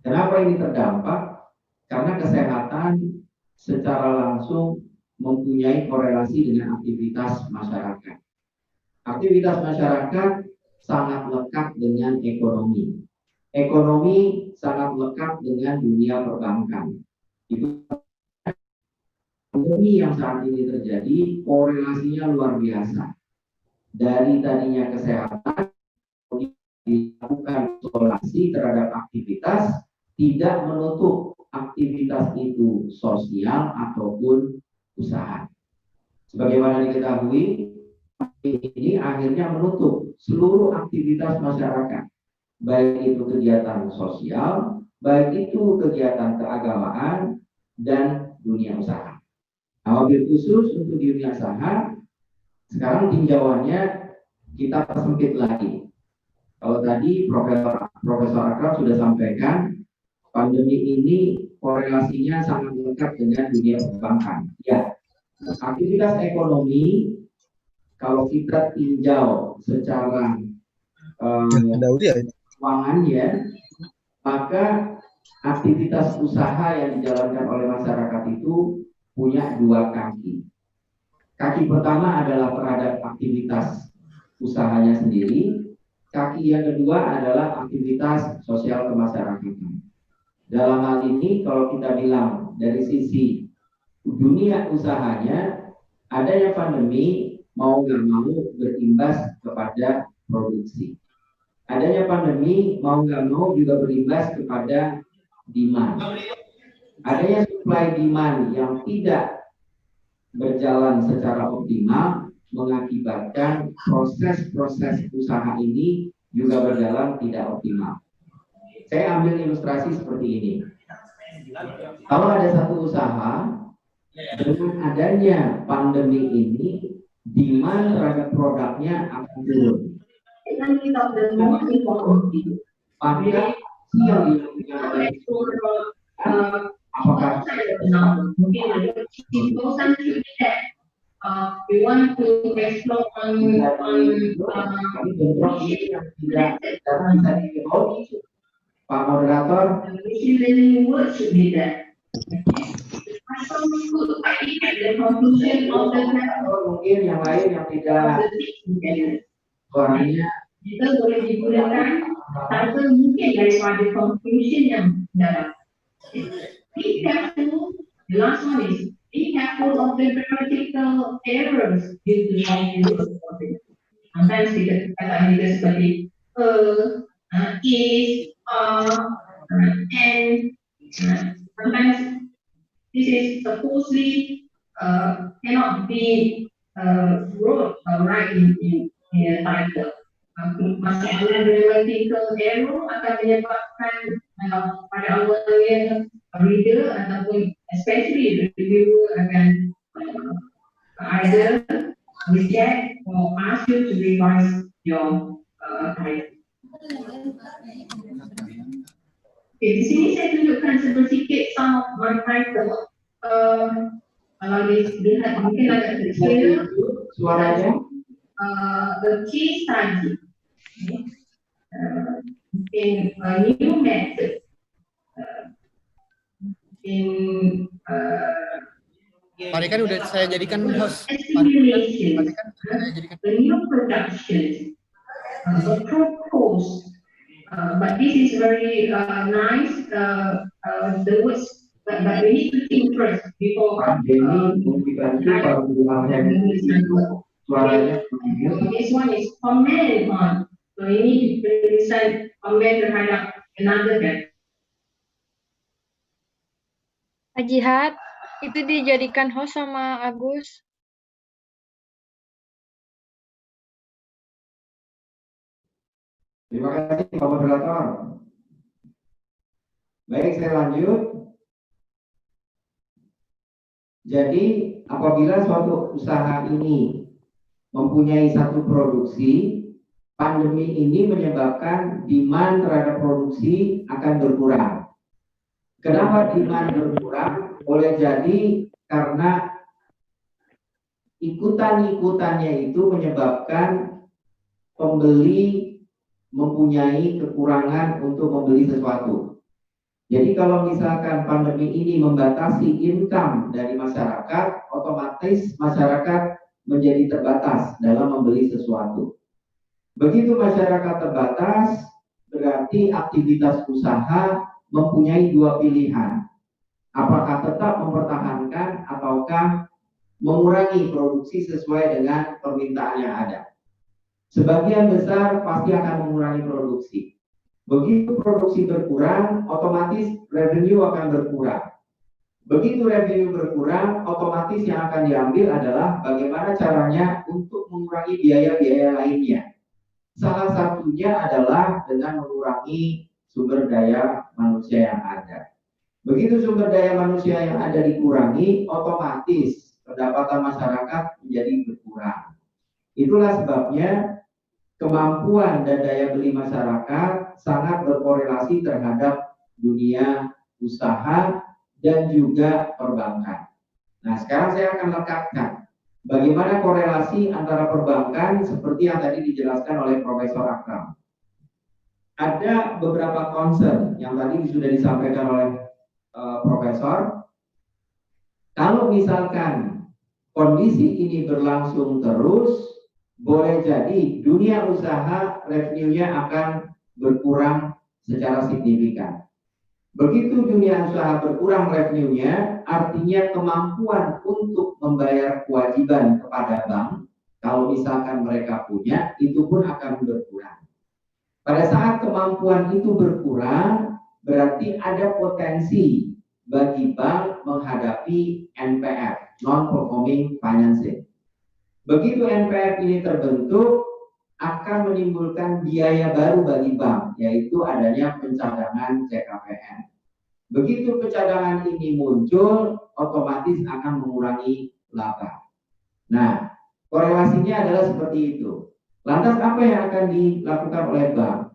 Kenapa ini terdampak? Karena kesehatan secara langsung mempunyai korelasi dengan aktivitas masyarakat. Aktivitas masyarakat sangat lekat dengan ekonomi. Ekonomi sangat lekat dengan dunia perbankan. Itu pandemi yang saat ini terjadi, korelasinya luar biasa. Dari tadinya kesehatan, dilakukan isolasi terhadap aktivitas, tidak menutup aktivitas itu sosial ataupun usaha. Sebagaimana diketahui, ini akhirnya menutup seluruh aktivitas masyarakat, baik itu kegiatan sosial, baik itu kegiatan keagamaan, dan dunia usaha. Nah, wabil khusus untuk dunia usaha, sekarang tinjauannya kita persempit lagi. Kalau tadi Profesor Akram sudah sampaikan, pandemi ini korelasinya sangat lekat dengan dunia perbankan. Ya, aktivitas ekonomi kalau kita tinjau secara keuangannya, maka aktivitas usaha yang dijalankan oleh masyarakat itu punya dua kaki. Kaki pertama adalah terhadap aktivitas usahanya sendiri. Kaki yang kedua adalah aktivitas sosial kemasyarakatan. Dalam hal ini kalau kita bilang dari sisi dunia usahanya, adanya pandemi mau nggak mau berimbas kepada produksi. Adanya pandemi mau nggak mau juga berimbas kepada demand. Adanya supply demand yang tidak berjalan secara optimal mengakibatkan proses-proses usaha ini juga berjalan tidak optimal. Saya ambil ilustrasi seperti ini. Kalau ada satu usaha, dengan adanya pandemi ini, demand terhadap produknya akan turun. Maka yang apakah we want to explore on Pak Moderator, what should be there. mungkin yang lain yang tidak suaranya Kita boleh digunakan tanpa mungkin daripada conclusion yang dalam. Be careful. The last one is be careful of the grammatical errors due to the Sometimes kita seperti is, and sometimes this is supposedly cannot be wrote right in the title. Masalah grammatical error akan menyebabkan pada awalnya reader ataupun especially reviewer akan either reject or ask you to revise your title. Okay, di sini saya tunjukkan sedikit some of my title. Kalau dilihat mungkin agak kecil. Suaranya? The case study in a new method in Pak Dekan udah saya jadikan host. simulation, the new production, proposed, but this is very nice. The words, but we need to think first before. This one is comment on, so you need to decide comment terhadap another guy. Pak Jihad, itu dijadikan host sama Agus. Terima kasih Pak Moderator. Baik, saya lanjut. Jadi apabila suatu usaha ini mempunyai satu produksi, pandemi ini menyebabkan demand terhadap produksi akan berkurang. Kenapa demand berkurang? Boleh jadi karena ikutan-ikutannya itu menyebabkan pembeli mempunyai kekurangan untuk membeli sesuatu. Jadi kalau misalkan pandemi ini membatasi income dari masyarakat, otomatis masyarakat menjadi terbatas dalam membeli sesuatu. Begitu masyarakat terbatas, berarti aktivitas usaha mempunyai dua pilihan. Apakah tetap mempertahankan ataukah mengurangi produksi sesuai dengan permintaan yang ada. Sebagian besar pasti akan mengurangi produksi. Begitu produksi berkurang, otomatis revenue akan berkurang. Begitu revenue berkurang, otomatis yang akan diambil adalah bagaimana caranya untuk mengurangi biaya-biaya lainnya. Salah satunya adalah dengan mengurangi sumber daya manusia yang ada. Begitu sumber daya manusia yang ada dikurangi, otomatis pendapatan masyarakat menjadi berkurang. Itulah sebabnya kemampuan dan daya beli masyarakat sangat berkorelasi terhadap dunia usaha dan juga perbankan. Nah, sekarang saya akan lekatkan bagaimana korelasi antara perbankan seperti yang tadi dijelaskan oleh Profesor Akram. Ada beberapa concern yang tadi sudah disampaikan oleh Profesor. Kalau misalkan kondisi ini berlangsung terus, boleh jadi dunia usaha revenue-nya akan berkurang secara signifikan. Begitu dunia usaha berkurang revenue-nya, artinya kemampuan untuk membayar kewajiban kepada bank, kalau misalkan mereka punya, itu pun akan berkurang. Pada saat kemampuan itu berkurang, berarti ada potensi bagi bank menghadapi NPF, non-performing financing. Begitu NPF ini terbentuk, akan menimbulkan biaya baru bagi bank, yaitu adanya pencadangan CKPN. Begitu pencadangan ini muncul, otomatis akan mengurangi laba. Nah, korelasinya adalah seperti itu. Lantas apa yang akan dilakukan oleh bank?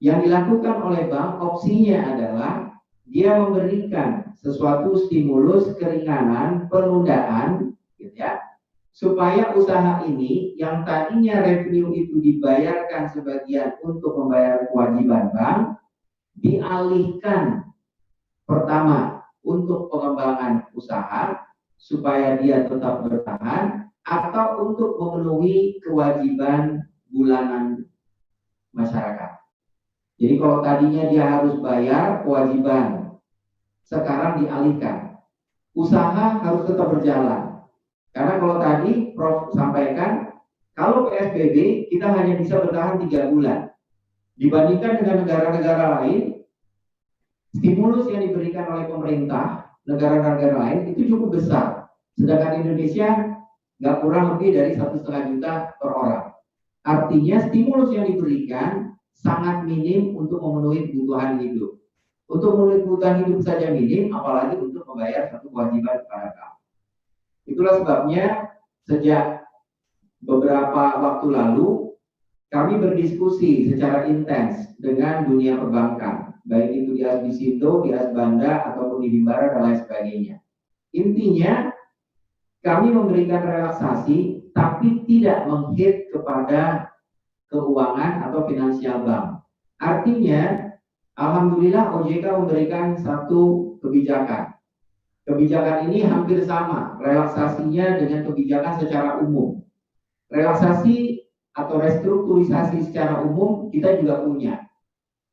Yang dilakukan oleh bank, opsinya adalah dia memberikan sesuatu stimulus, keringanan, penundaan, gitu ya, supaya usaha ini yang tadinya revenue itu dibayarkan sebagian untuk membayar kewajiban bank, dialihkan pertama untuk pengembangan usaha supaya dia tetap bertahan, atau untuk memenuhi kewajiban bulanan masyarakat. Jadi kalau tadinya dia harus bayar kewajiban, sekarang dialihkan. Usaha harus tetap berjalan. Karena kalau tadi Prof sampaikan, Kalau PSBB kita hanya bisa bertahan 3 bulan. Dibandingkan dengan negara-negara lain, stimulus yang diberikan oleh pemerintah negara-negara lain itu cukup besar. Sedangkan Indonesia nggak kurang lebih dari 1,5 juta per orang. Artinya stimulus yang diberikan sangat minim untuk memenuhi kebutuhan hidup. Untuk memenuhi kebutuhan hidup saja minim, apalagi untuk membayar satu kewajiban kepada kamu. Itulah sebabnya sejak beberapa waktu lalu kami berdiskusi secara intens dengan dunia perbankan, baik itu di Asbisindo, di Asbanda, ataupun di Himbara dan lain sebagainya. Intinya kami memberikan relaksasi tapi tidak menghit kepada keuangan atau finansial bank. Artinya, alhamdulillah OJK memberikan satu kebijakan. Kebijakan ini hampir sama relaksasinya dengan kebijakan secara umum. Relaksasi atau restrukturisasi secara umum kita juga punya.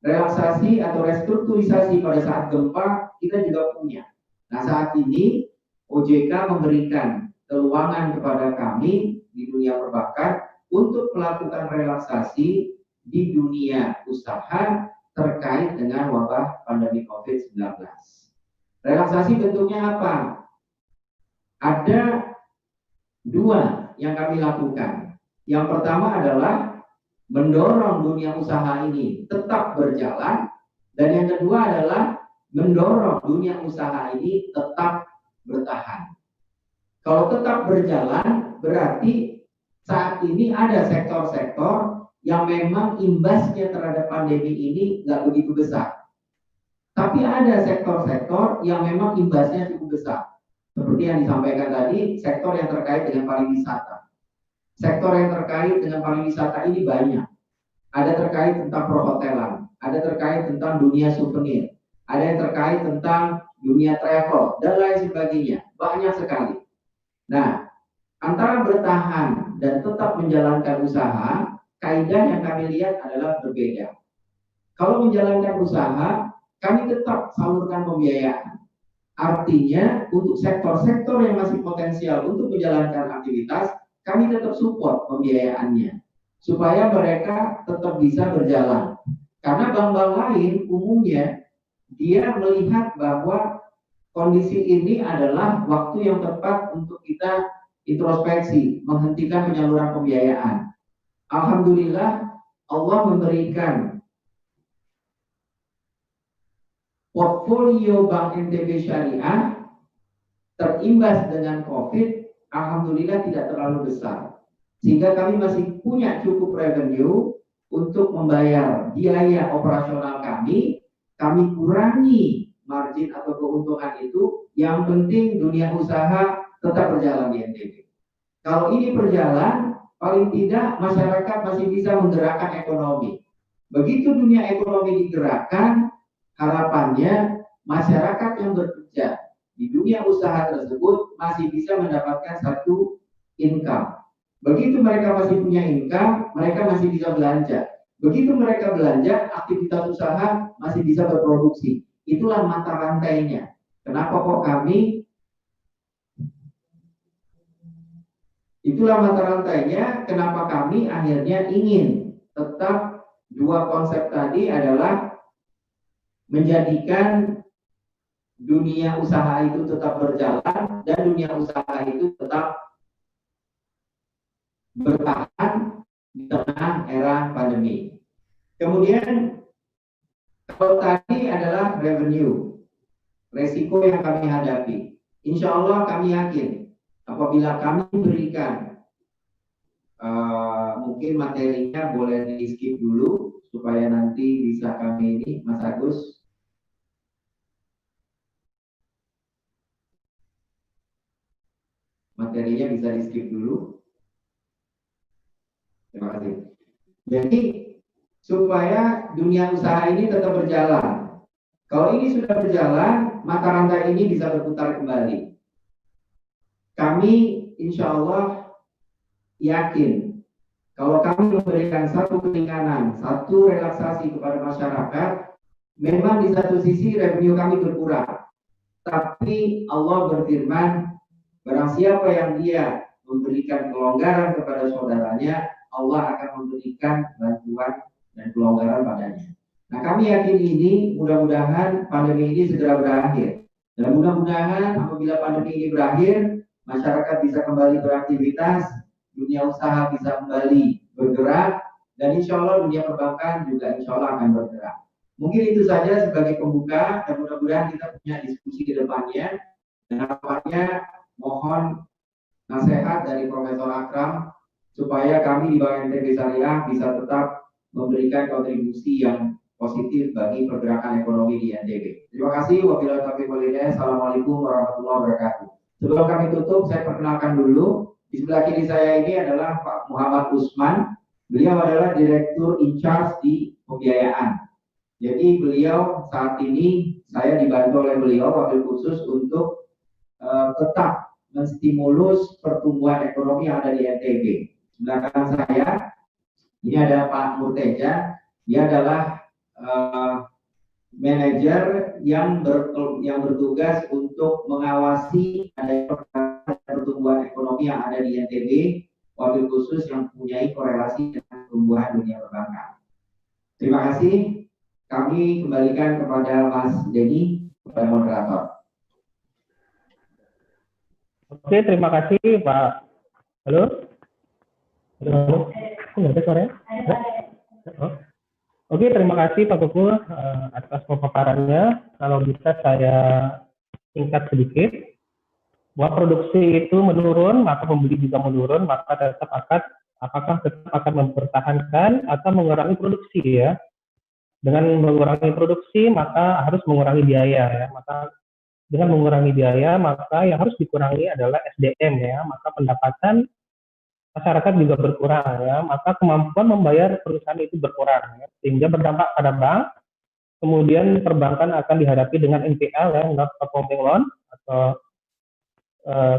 Relaksasi atau restrukturisasi pada saat gempa kita juga punya. Nah, saat ini OJK memberikan peluangan kepada kami di dunia perbankan untuk melakukan relaksasi di dunia usaha terkait dengan wabah pandemi COVID-19. Relaksasi bentuknya apa? Ada 2 yang kami lakukan. Yang pertama adalah mendorong dunia usaha ini tetap berjalan, dan yang kedua adalah mendorong dunia usaha ini tetap bertahan. Kalau tetap berjalan, berarti saat ini ada sektor-sektor yang memang imbasnya terhadap pandemi ini nggak begitu besar. Tapi ada sektor-sektor yang memang imbasnya cukup besar. Seperti yang disampaikan tadi, sektor yang terkait dengan pariwisata. Sektor yang terkait dengan pariwisata ini banyak. Ada terkait tentang perhotelan, ada terkait tentang dunia souvenir, ada yang terkait tentang dunia travel, dan lain sebagainya. Banyak sekali. Nah, antara bertahan dan tetap menjalankan usaha, kaidah yang kami lihat adalah berbeda. Kalau menjalankan usaha, kami tetap salurkan pembiayaan. Artinya, untuk sektor-sektor yang masih potensial untuk menjalankan aktivitas, kami tetap support pembiayaannya, supaya mereka tetap bisa berjalan. Karena bank-bank lain umumnya, dia melihat bahwa kondisi ini adalah waktu yang tepat untuk kita introspeksi, menghentikan penyaluran pembiayaan. Alhamdulillah, Allah memberikan portfolio Bank NTB Syariah terimbas dengan COVID, alhamdulillah tidak terlalu besar. Sehingga kami masih punya cukup revenue untuk membayar biaya operasional kami kurangi margin atau keuntungan itu, yang penting dunia usaha tetap berjalan di NTB. Kalau ini berjalan, paling tidak masyarakat masih bisa menggerakkan ekonomi. Begitu dunia ekonomi digerakkan, harapannya masyarakat yang bekerja di dunia usaha tersebut masih bisa mendapatkan satu income. Begitu mereka masih punya income, mereka masih bisa belanja. Begitu mereka belanja, aktivitas usaha masih bisa berproduksi. Itulah mata rantainya. Kenapa kok kami? Itulah mata rantainya. Kenapa kami akhirnya ingin tetap 2 konsep tadi adalah menjadikan dunia usaha itu tetap berjalan dan dunia usaha itu tetap bertahan di tengah era pandemi. Kemudian kalau tadi adalah revenue, resiko yang kami hadapi. Insya Allah kami yakin apabila kami berikan mungkin materinya boleh di skip dulu supaya nanti bisa kami ini, Mas Agus. Materinya bisa di skip dulu. Terima kasih. Jadi supaya dunia usaha ini tetap berjalan. Kalau ini sudah berjalan, maka rantai ini bisa berputar kembali. Kami insya Allah yakin kalau kami memberikan satu keringanan, satu relaksasi kepada masyarakat, memang di satu sisi revenue kami berkurang. Tapi Allah berfirman, barang siapa yang dia memberikan kelonggaran kepada saudaranya, Allah akan memberikan bantuan dan kelonggaran padanya. Nah, kami yakin ini mudah-mudahan pandemi ini segera berakhir. Dan mudah-mudahan apabila pandemi ini berakhir, masyarakat bisa kembali beraktivitas, dunia usaha bisa kembali bergerak, dan insya Allah dunia perbankan juga insya Allah akan bergerak. Mungkin itu saja sebagai pembuka, dan mudah-mudahan kita punya diskusi ke depannya. Dan harapannya mohon nasihat dari Profesor Akram supaya kami di Bank NTB Syariah bisa tetap memberikan kontribusi yang positif bagi pergerakan ekonomi di NTB. Terima kasih. Wabillahi taufiq wal hidayah. Assalamualaikum warahmatullahi wabarakatuh. Sebelum kami tutup, saya perkenalkan dulu. Di sebelah kiri saya ini adalah Pak Muhammad Usman. Beliau adalah Direktur in charge di pembiayaan. Jadi beliau saat ini, saya dibantu oleh beliau wakil khusus untuk tetap menstimulus pertumbuhan ekonomi yang ada di NTB. Sebelah kanan saya, ini ada Pak Murteja. Dia adalah manajer yang bertugas untuk mengawasi pertumbuhan ekonomi yang ada di NTB, wabil khusus yang mempunyai korelasi dengan pertumbuhan dunia perbankan. Terima kasih. Kami kembalikan kepada Mas Denny, kepada moderator. Oke, terima kasih Pak. Halo? Halo? Kok nggak ada suaranya? Oh. Oke, terima kasih Pak Kuku atas pemaparannya. Kalau bisa saya singkat sedikit, bahwa produksi itu menurun, maka pembeli juga menurun, maka apakah tetap akan mempertahankan atau mengurangi produksi ya. Dengan mengurangi produksi, maka harus mengurangi biaya ya. Maka dengan mengurangi biaya, maka yang harus dikurangi adalah SDM ya. Maka pendapatan masyarakat juga berkurang ya. Maka kemampuan membayar perusahaan itu berkurang ya. Sehingga berdampak pada bank. Kemudian perbankan akan dihadapi dengan NPL ya, non performing loan atau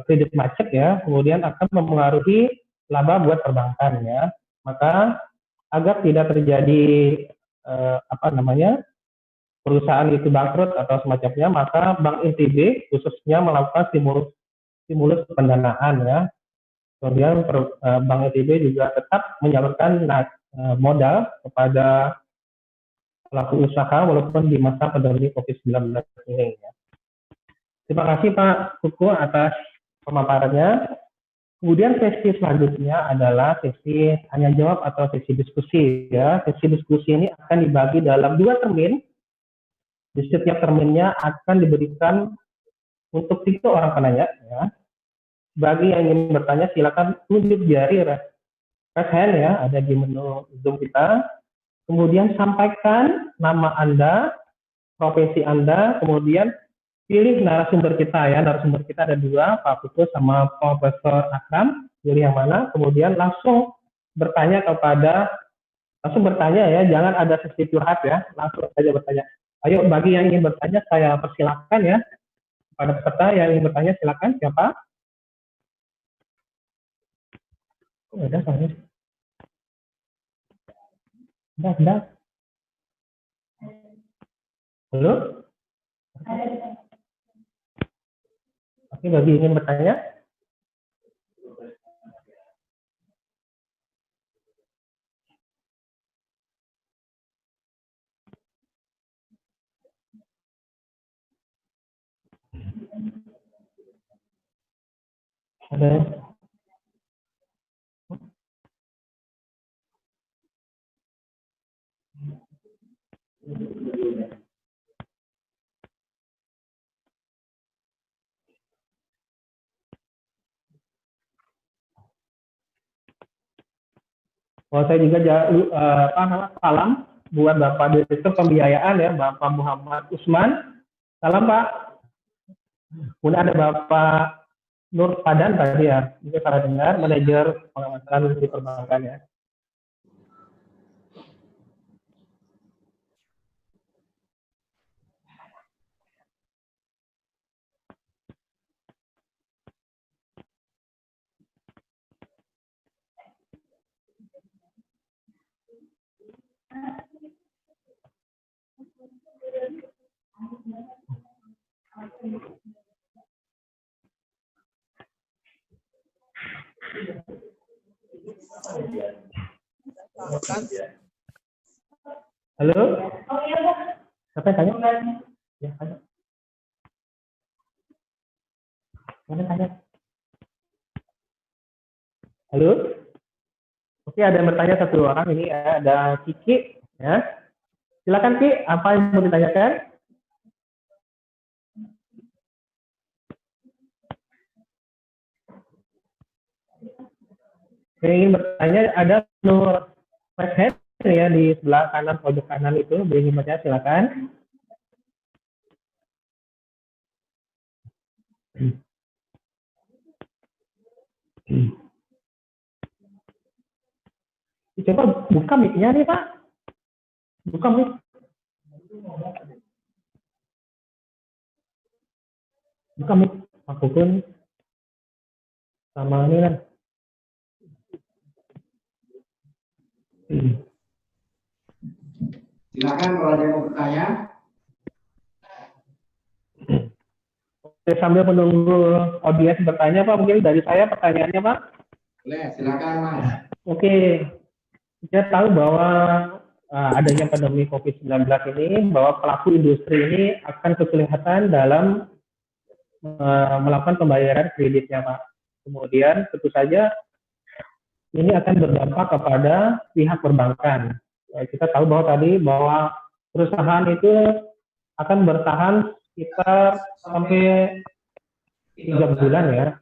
kredit macet ya. Kemudian akan mempengaruhi laba buat perbankan ya. Maka agar tidak terjadi perusahaan itu bangkrut atau semacamnya, maka Bank NTB khususnya melakukan stimulus pendanaan ya. Kemudian Bank NTB juga tetap menyalurkan modal kepada pelaku usaha walaupun di masa pandemi COVID-19 ini ya. Terima kasih Pak Kuku atas pemaparannya. Kemudian sesi selanjutnya adalah sesi tanya jawab atau sesi diskusi ya. Sesi diskusi ini akan dibagi dalam 2 termin. Di setiap terminnya akan diberikan untuk 3 orang penanya ya. Bagi yang ingin bertanya silakan tunjuk jari raise hand ya, ada di menu Zoom kita. Kemudian sampaikan nama Anda, profesi Anda, kemudian pilih narasumber kita ya. Narasumber kita ada 2, Pak Putu sama Profesor Akram. Pilih yang mana, kemudian langsung bertanya ya, jangan ada sesi curhat ya, langsung saja bertanya. Ayo, bagi yang ingin bertanya, saya persilakan ya. Pada peserta yang ingin bertanya, silakan. Siapa? Oh, ada soalnya. Udah. Halo? Oke, bagi yang ingin bertanya. Ada. Saya juga salam buat Bapak Direktur Pembiayaan ya, Bapak Muhammad Usman. Salam Pak. Kemudian ada Bapak Nur Padan tadi ya, juga saya dengar, manajer pengamatan di perbankan ya. Halo? Siapa yang tanya? Ya, tanya. Mana tanya? Halo? Oke, ada yang bertanya satu orang ini ya, ada Kiki ya. Silakan Ki, apa yang mau ditanyakan? Saya ingin bertanya, ada nomor raise ya di sebelah kanan pojok kanan itu, beri bertanya silakan. Coba buka mic-nya nih Pak. Buka mic. Buka mic. Aku pun sama ini kan. Silakan kalau ada yang mau bertanya. Oke, sambil menunggu audiens bertanya Pak, mungkin dari saya pertanyaannya Pak. Boleh, silakan Mas. Oke, kita tahu bahwa adanya pandemi COVID-19 ini, bahwa pelaku industri ini akan kesulitan dalam melakukan pembayaran kreditnya Pak. Kemudian tentu saja ini akan berdampak kepada pihak perbankan. Kita tahu bahwa perusahaan itu akan bertahan sekitar sampai 3 bulan ya.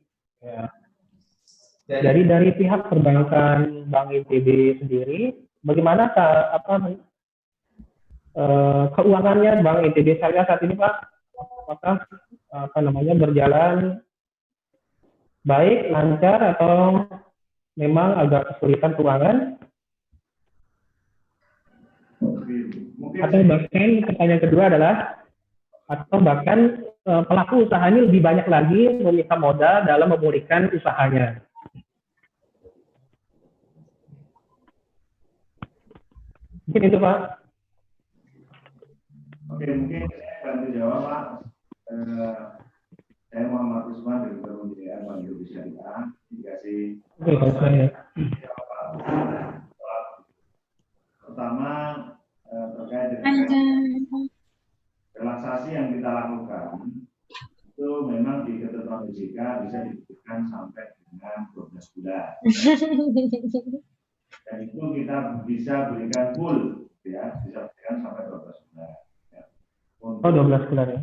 Jadi dari pihak perbankan Bank INTB sendiri, bagaimana keuangannya Bank INTB Syariah saat ini Pak? Apakah berjalan baik, lancar, atau memang agak kesulitan keuangan? Atau bahkan pertanyaan kedua adalah, atau bahkan pelaku usaha ini lebih banyak lagi meminta modal dalam memulihkan usahanya? Mungkin itu Pak. Oke, mungkin saya bantu jawab Pak. Saya Muhammad Usman dari Kementerian Bank Indonesia Syariah. Dikasih. Pertama terkait dengan relaksasi yang kita lakukan itu memang di ketentuan OJK bisa diberikan sampai dengan 12 bulan. Dan itu kita bisa berikan full, ya, bisa berikan sampai 12 bulan. Ya. Untuk 12 bulan ya.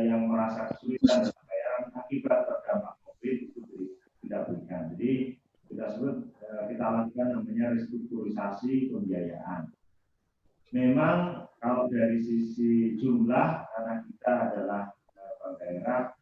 Yang merasa kesulitan dalam pembayaran akibat terdampak COVID itu tidak berikan. Jadi kita sebut kita lakukan namanya restrukturisasi pembiayaan. Memang kalau dari sisi jumlah, karena kita adalah bank daerah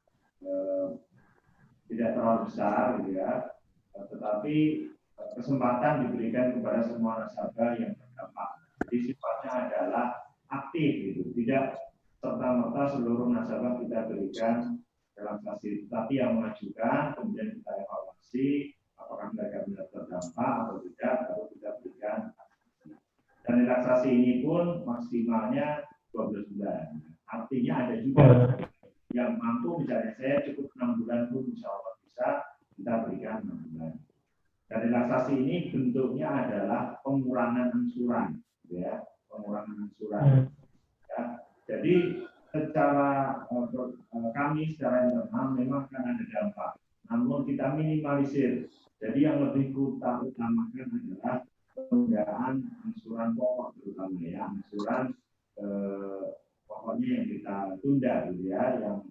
tidak terlalu besar, gitu ya, tetapi kesempatan diberikan kepada semua nasabah yang terdampak. Jadi sifatnya adalah aktif, gitu, tidak serta-merta seluruh nasabah kita berikan relaksasi, tapi yang mengajukan kemudian kita evaluasi apakah mereka benar terdampak atau tidak, baru kita berikan. Dan relaksasi ini pun maksimalnya 12 bulan. Artinya ada juga yang mampu, misalnya saya cukup 6 bulan pun insya Allah bisa kita berikan 6 bulan. Dan relaksasi ini bentuknya adalah pengurangan angsuran, ya, pengurangan angsuran. Ya. Jadi secara kami secara internal memang akan ada dampak, namun kita minimalisir. Jadi yang lebih kita utamakan adalah penundaan angsuran pokok, terutama ya angsuran pokoknya yang kita tunda, gitu ya, yang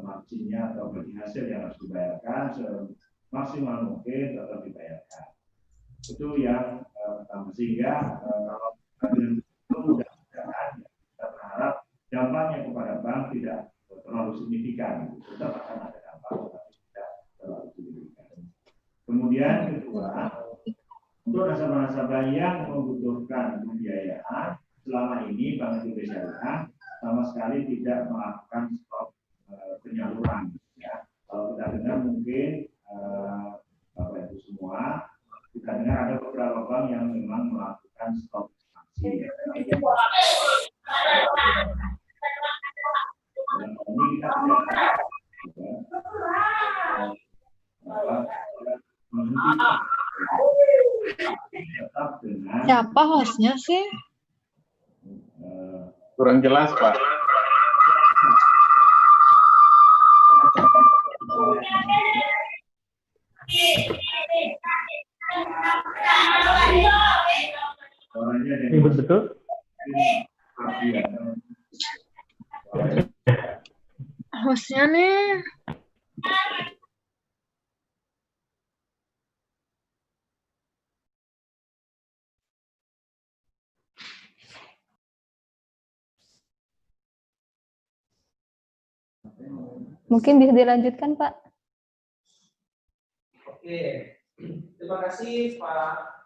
marginnya atau bagi hasil yang harus dibayarkan semaksimal mungkin tetap dibayarkan. Itu yang pertama, sehingga kalau dengan itu mudah-mudahan kita berharap dampaknya kepada bank tidak terlalu signifikan, tetap akan ada dampak tetapi tidak terlalu signifikan. Kemudian kedua, untuk nasabah-nasabah yang membutuhkan pembiayaan, selama ini Bank Indonesia Syariah sama sekali tidak melakukan stop penyaluran. Ya. Kalau kita dengar mungkin Bapak Ibu semua, kita dengar ada beberapa bank yang memang melakukan stop sanksi. Ini kita tidak Siapa hostnya sih? Kurang jelas, Pak. Ribet betul. Hostnya nih. Mungkin bisa dilanjutkan, Pak. Oke, terima kasih Pak.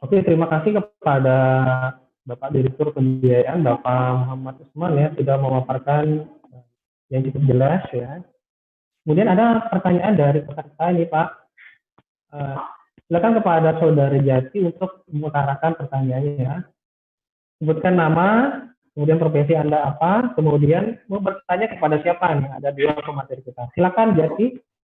Oke, terima kasih kepada Bapak Direktur Pembiayaan, Bapak Muhammad Usman ya, sudah memaparkan yang cukup jelas ya. Kemudian ada pertanyaan dari peserta ini Pak. Silakan kepada Saudara Jati untuk mengutarakan pertanyaannya ya. Sebutkan nama, kemudian profesi Anda apa, kemudian mau bertanya kepada siapa nih? Ada dua pemateri kita. Silakan Jati.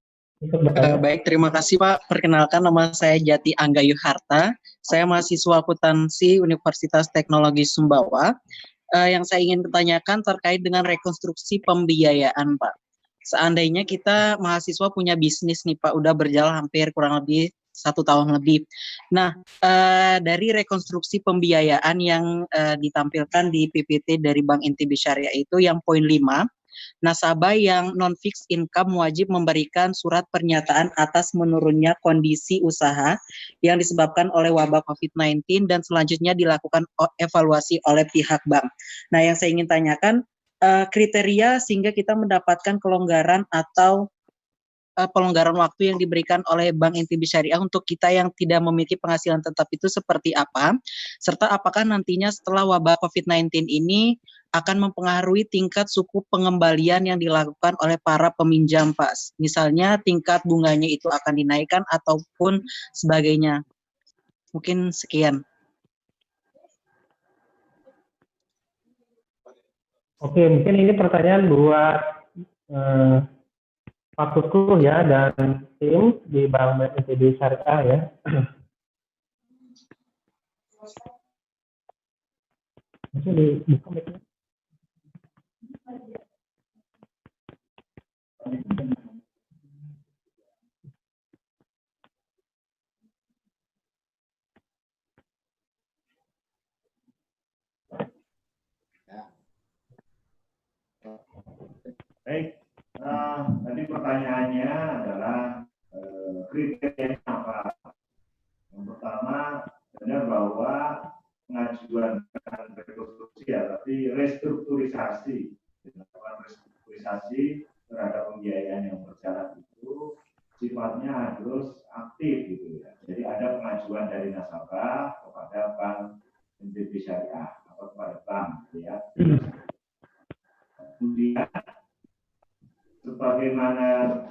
Baik, terima kasih Pak. Perkenalkan, nama saya Jati Angga Yuharta. Saya mahasiswa akuntansi Universitas Teknologi Sumbawa. Yang saya ingin bertanyakan terkait dengan rekonstruksi pembiayaan Pak. Seandainya kita mahasiswa punya bisnis nih Pak, udah berjalan hampir kurang lebih 1 tahun lebih. Nah, dari rekonstruksi pembiayaan yang ditampilkan di PPT dari Bank NTB Syariah itu yang poin 5, nasabah yang non-fixed income wajib memberikan surat pernyataan atas menurunnya kondisi usaha yang disebabkan oleh wabah COVID-19 dan selanjutnya dilakukan evaluasi oleh pihak bank. Nah, yang saya ingin tanyakan, kriteria sehingga kita mendapatkan kelonggaran atau pelonggaran waktu yang diberikan oleh Bank NTB Syariah untuk kita yang tidak memiliki penghasilan tetap itu seperti apa, serta apakah nantinya setelah wabah COVID-19 ini akan mempengaruhi tingkat suku pengembalian yang dilakukan oleh para peminjam Pak. Misalnya tingkat bunganya itu akan dinaikkan ataupun sebagainya. Mungkin sekian. Oke, mungkin ini pertanyaan buat Pak Kuku ya dan tim di Bank NTB Syariah ya. Bisa dibuka mic-nya. Baik, tadi pertanyaannya adalah kriteria apa? Yang pertama, benar bahwa pengajuan rekonstruksi ya, tapi restrukturisasi, restrukturisasi terhadap pembiayaan yang berjalan itu sifatnya harus aktif gitu ya. Jadi ada pengajuan dari nasabah kepada Bank NTB Syariah atau kepada bank gitu ya. Kemudian sebagaimana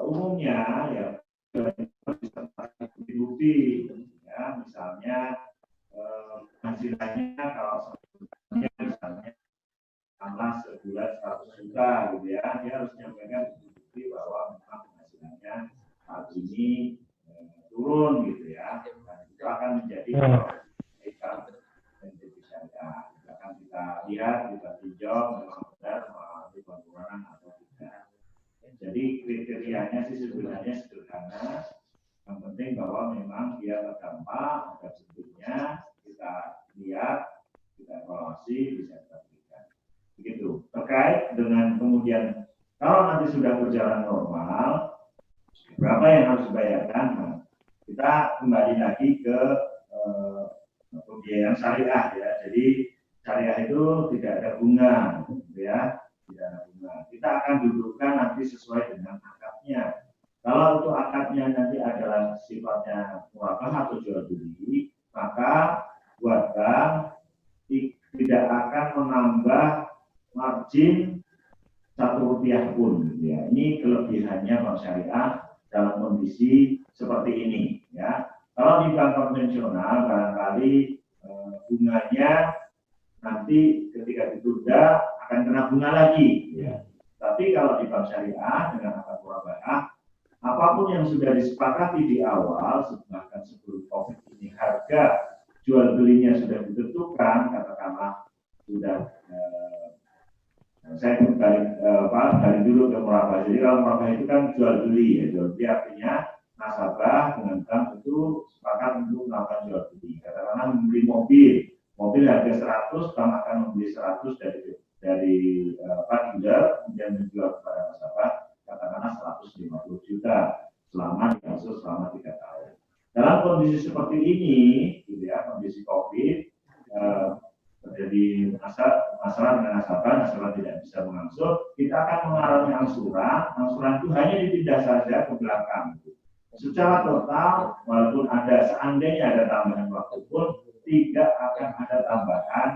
umumnya ya bukti ya, misalnya hasilnya kalau misalnya tambah sebulan 100 juta gitu ya, dia harus menyampaikan bukti bahwa memang penghasilannya saat ini turun gitu ya, dan itu akan menjadi income NTB Syariah. Akan kita lihat, kita tinjau memang benar mengalami penurunan atau tidak. Jadi kriterianya sih sebenarnya sederhana. Yang penting bahwa memang dia terdampak, ada bentuknya, kita lihat, kita evaluasi, bisa kita berikan. Begitu. Terkait dengan kemudian, kalau nanti sudah berjalan normal, berapa yang harus dibayarkan? Nah, kita kembali lagi ke pembiayaan syariah ya. Jadi syariah itu tidak ada bunga, gitu ya. Tidak ada bunga. Kita akan dudukkan nanti sesuai dengan akadnya. Kalau untuk akadnya nanti ada maka buat bank tidak akan menambah margin Rp1 pun. Ya. Ini kelebihannya bank syariah dalam kondisi seperti ini. Ya. Kalau di bank konvensional barangkali bunganya nanti ketika ditunda akan kena bunga lagi. Ya. Tapi kalau di bank syariah dengan akad murabahah, apapun yang sudah disepakati di awal, bahkan sebelum COVID ini harga jual belinya sudah ditentukan, katakanlah sudah saya dari dulu ke murabah. Jadi kalau murabah itu kan jual beli ya, jual beli artinya nasabah dengan bank itu sepakat untuk melakukan jual beli. Katakanlah membeli mobil harga 100, bank akan membeli 100 dari dealer, kemudian menjual kepada nasabah katakanlah 150 juta selama dikasus selama 3 tahun. Dalam kondisi seperti ini, gitu ya, kondisi COVID, terjadi masalah dengan nasabah tidak bisa mengangsur, kita akan mengalami angsuran itu hanya dipindah saja ke belakang. Secara total, walaupun seandainya ada tambahan waktu pun, tidak akan ada tambahan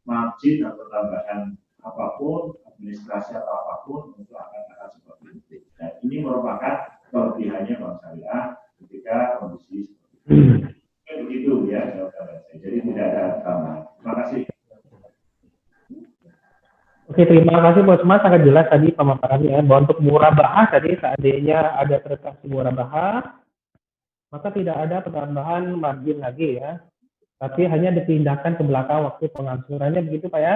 margin atau tambahan apapun, administrasi atau apapun untuk akan seperti itu. Dan ini merupakan kelebihannya bank syariah ketika kondisi seperti itu. Begitu ya jawaban saya. Jadi tidak ada tambahan. Terima kasih. Oke, terima kasih Bos Mas, sangat jelas tadi pemaparannya ya, bahwa untuk murabahah tadi seandainya ada transaksi murabahah, maka tidak ada penambahan margin lagi ya, tapi hanya dipindahkan ke belakang waktu pengangsurannya, begitu Pak ya?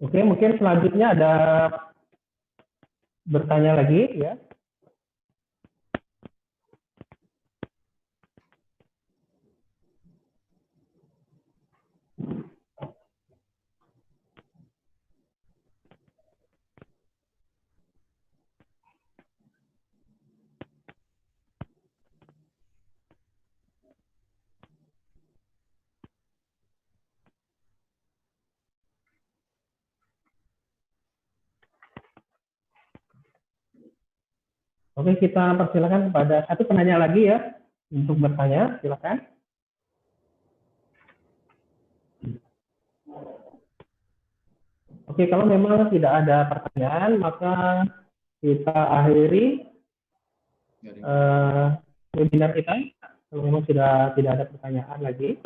Oke, mungkin selanjutnya ada bertanya lagi ya. Oke, kita persilakan kepada satu penanya lagi ya untuk bertanya, silakan. Oke, kalau memang tidak ada pertanyaan, maka kita akhiri webinar kita. Kalau memang sudah tidak ada pertanyaan lagi.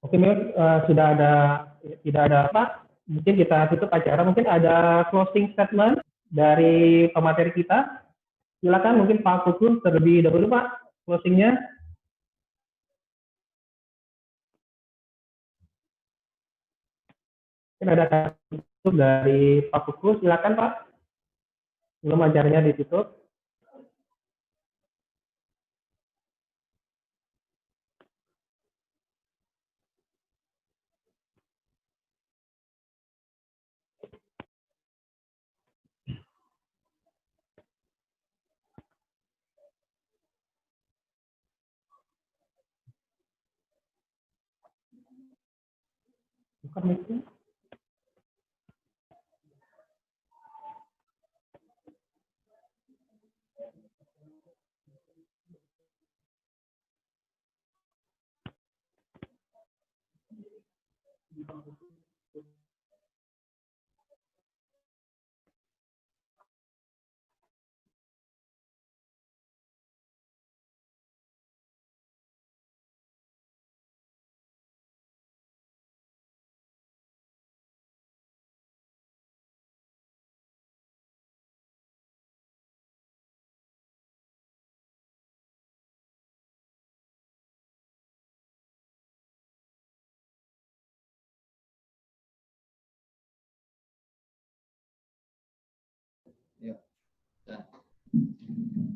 Oke, memang sudah ada, tidak ada apa, mungkin kita tutup acara, mungkin ada closing statement dari pemateri kita. Silakan mungkin Pak Kuku terlebih dahulu Pak, closingnya. Mungkin ada tutup dari Pak Kuku, silakan Pak, sebelum acaranya ditutup. Bukan mic-nya.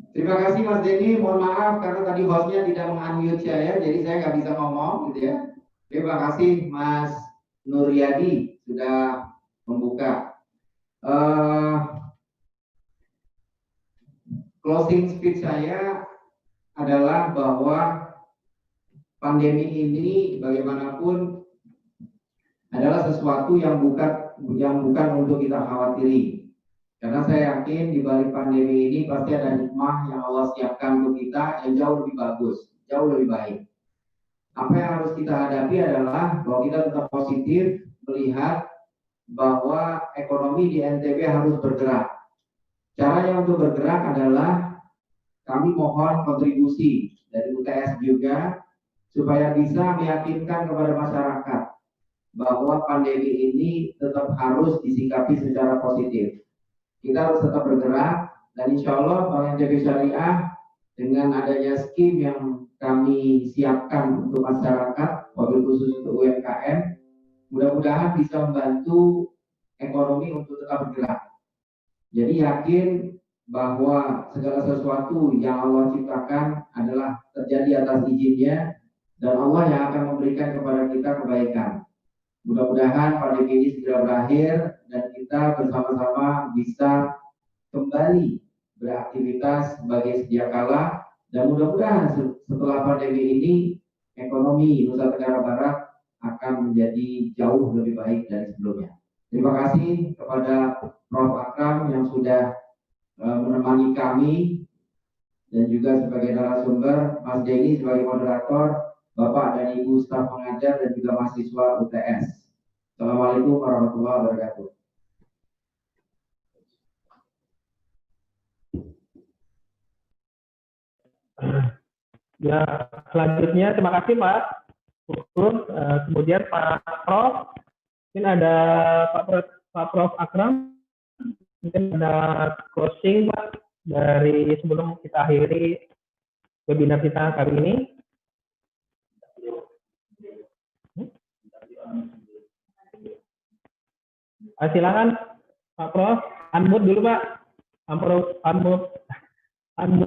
Terima kasih Mas Denny, mohon maaf karena tadi hostnya tidak meng-unmute saya, jadi saya nggak bisa ngomong gitu ya. Terima kasih Mas Nuryadi sudah membuka. Closing speech saya adalah bahwa pandemi ini bagaimanapun adalah sesuatu yang bukan untuk kita khawatiri. Karena saya yakin di balik pandemi ini pasti ada hikmah yang Allah siapkan untuk kita yang jauh lebih bagus, jauh lebih baik. Apa yang harus kita hadapi adalah bahwa kita tetap positif melihat bahwa ekonomi di NTB harus bergerak. Caranya untuk bergerak adalah kami mohon kontribusi dari UTS juga supaya bisa meyakinkan kepada masyarakat bahwa pandemi ini tetap harus disikapi secara positif. Kita harus tetap bergerak dan insya Allah Bank NTB Syariah dengan adanya skim yang kami siapkan untuk masyarakat, wabil khusus untuk UMKM, mudah-mudahan bisa membantu ekonomi untuk tetap bergerak. Jadi yakin bahwa segala sesuatu yang Allah ciptakan adalah terjadi atas izinnya dan Allah yang akan memberikan kepada kita kebaikan. Mudah-mudahan pandemi ini segera berakhir dan kita bersama-sama bisa kembali beraktivitas sebagai sedia kala dan mudah-mudahan setelah pandemi ini ekonomi Nusa Tenggara Barat akan menjadi jauh lebih baik dari sebelumnya. Terima kasih kepada Prof. Akram yang sudah menemani kami dan juga sebagai narasumber, Mas Denny sebagai moderator, Bapak dan Ibu staf pengajar dan juga mahasiswa UTS. Assalamualaikum warahmatullahi wabarakatuh. Ya, selanjutnya terima kasih Pak Ukur, kemudian Pak Prof. Mungkin ada Pak Prof. Akram, mungkin ada closing Pak dari sebelum kita akhiri webinar kita kali ini. Silakan Pak Prof. Unmute dulu Pak. Unmute.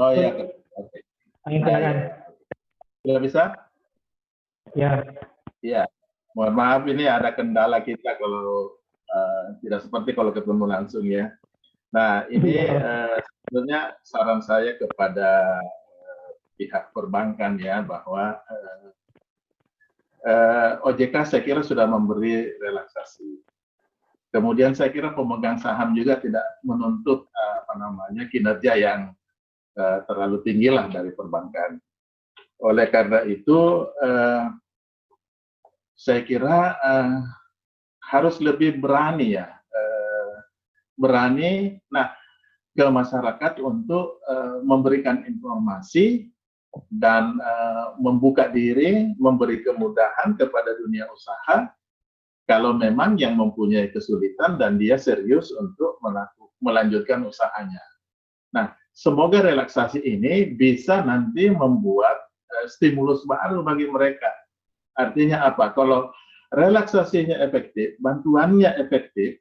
Oh iya. Oke. Silakan. Sudah bisa? Ya. Iya. Mohon maaf ini ada kendala kita kalau tidak seperti kalau ketemu langsung ya. Nah ini sebenarnya saran saya kepada pihak perbankan ya bahwa OJK saya kira sudah memberi relaksasi. Kemudian saya kira pemegang saham juga tidak menuntut kinerja yang terlalu tinggi lah dari perbankan. Oleh karena itu saya kira harus lebih berani ya, ke masyarakat untuk memberikan informasi dan membuka diri, memberi kemudahan kepada dunia usaha kalau memang yang mempunyai kesulitan dan dia serius untuk melanjutkan usahanya. Nah, semoga relaksasi ini bisa nanti membuat stimulus baru bagi mereka. Artinya apa? Kalau relaksasinya efektif, bantuannya efektif,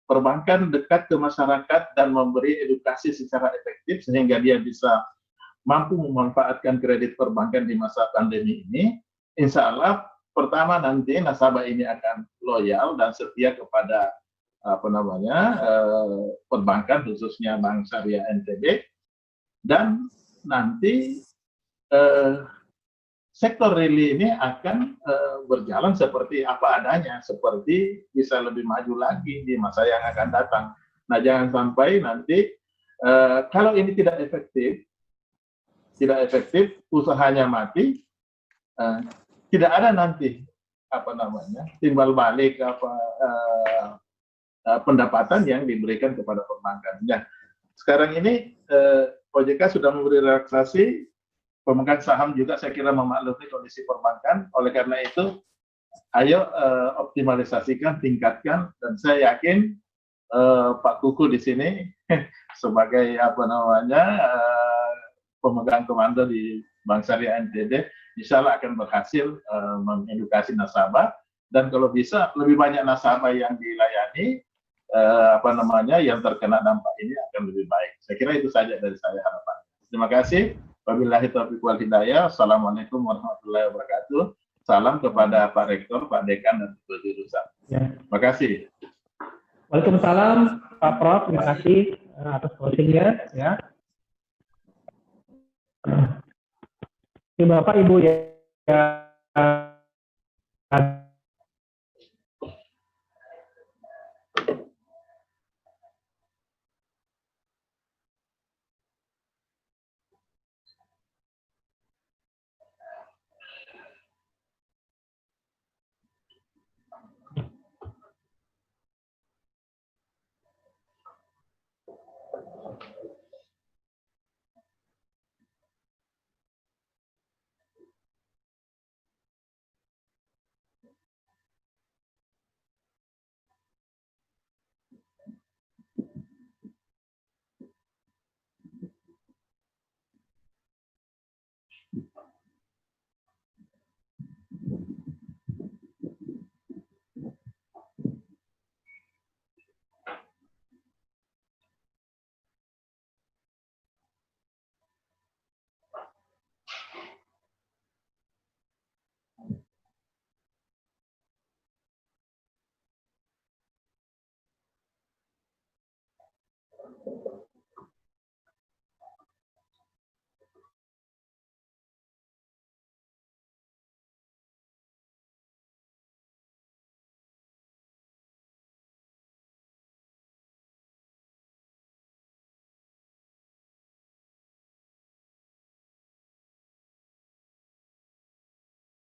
perbankan dekat ke masyarakat dan memberi edukasi secara efektif sehingga dia bisa mampu memanfaatkan kredit perbankan di masa pandemi ini, insya Allah pertama nanti nasabah ini akan loyal dan setia kepada perbankan khususnya Bank Syariah NTB, dan nanti sektor real ini akan berjalan seperti apa adanya, seperti bisa lebih maju lagi di masa yang akan datang. Nah, jangan sampai nanti kalau ini tidak efektif, usahanya mati, tidak ada nanti timbal balik pendapatan yang diberikan kepada perbankan. Nah, sekarang ini OJK sudah memberi relaksasi, pemegang saham juga saya kira memaklumi kondisi perbankan. Oleh karena itu, ayo optimalisasikan, tingkatkan, dan saya yakin Pak Kuku di sini sebagai pemegang komando di Bank Syariah NTB, insya Allah akan berhasil mengedukasi nasabah, dan kalau bisa lebih banyak nasabah yang dilayani, yang terkena dampak ini akan lebih baik. Saya kira itu saja dari saya harapan. Terima kasih. Wabillahi taufiq wal hidayah. Assalamualaikum warahmatullahi wabarakatuh. salam kepada Pak Rektor, Pak Dekan, dan Ketua Jurusan. Ya. Terima kasih. Waalaikumsalam, Pak Prof. Terima kasih atas closing-nya. Ya. Bapak Ibu ya.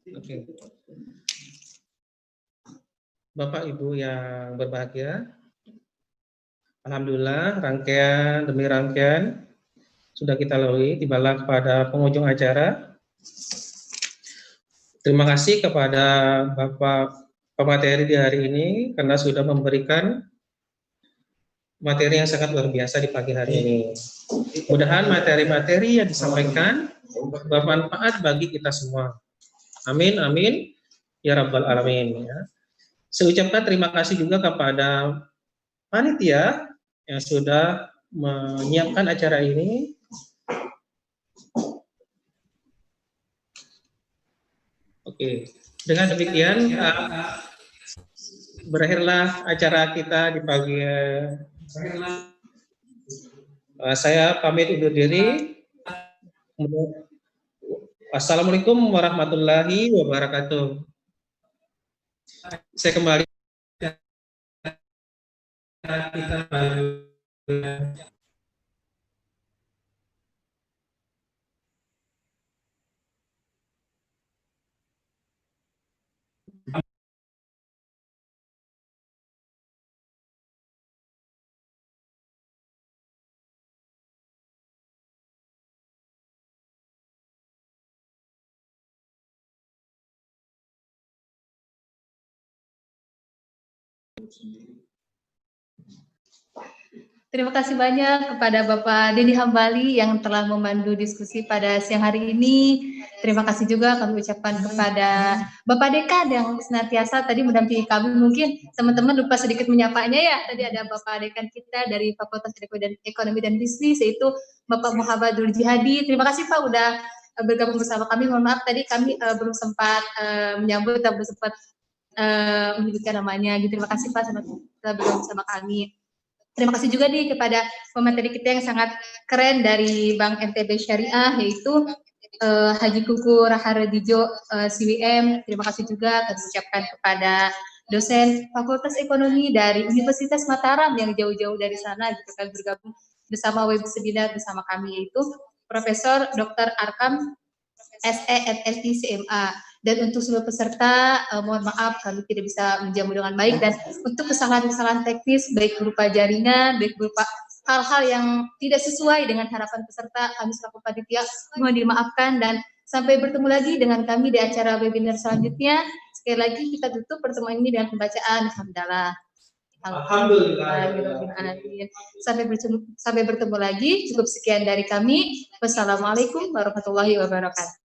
Oke. Bapak Ibu yang berbahagia, alhamdulillah rangkaian demi rangkaian sudah kita lalui, tibalah kepada penghujung acara. Terima kasih kepada Bapak pemateri di hari ini karena sudah memberikan materi yang sangat luar biasa di pagi hari ini. Mudah-mudahan materi-materi yang disampaikan bermanfaat bagi kita semua. Amin, amin, ya Rabbal Alamin. Ya. Saya ucapkan terima kasih juga kepada panitia yang sudah menyiapkan acara ini. Oke, dengan demikian berakhirlah acara kita di pagi. Saya pamit undur diri. Assalamualaikum warahmatullahi wabarakatuh. Saya kembali. Terima kasih banyak kepada Bapak Denny Hambali yang telah memandu diskusi pada siang hari ini. Terima kasih juga kami ucapkan kepada Bapak Dekan yang senantiasa tadi mendampingi kami. Mungkin teman-teman lupa sedikit menyapanya ya. Tadi ada Bapak Dekan kita dari Fakultas Ekonomi dan Bisnis, yaitu Bapak Muhammadul Jihadi. Terima kasih Pak udah bergabung bersama kami. Mohon maaf tadi kami belum sempat menyambut dan belum sempat menyebutkan namanya. Terima kasih Pak sudah bergabung bersama kami. Terima kasih juga nih kepada pemateri kita yang sangat keren dari Bank NTB Syariah, yaitu Haji Kuku Rahardijo CWM. Terima kasih juga kami ucapkan kepada dosen Fakultas Ekonomi dari Universitas Mataram yang jauh-jauh dari sana gitu kan bergabung bersama webinar bersama kami, yaitu Profesor Dr. Arkam SE/MSc CMA. Dan untuk seluruh peserta, mohon maaf kami tidak bisa menjamu dengan baik, dan untuk kesalahan-kesalahan teknis baik berupa jaringan, baik berupa hal-hal yang tidak sesuai dengan harapan peserta, kami selaku panitia mohon dimaafkan, dan sampai bertemu lagi dengan kami di acara webinar selanjutnya. Sekali lagi kita tutup pertemuan ini dengan pembacaan Alhamdulillah. Sampai bertemu lagi. Cukup sekian dari kami. Wassalamualaikum warahmatullahi wabarakatuh.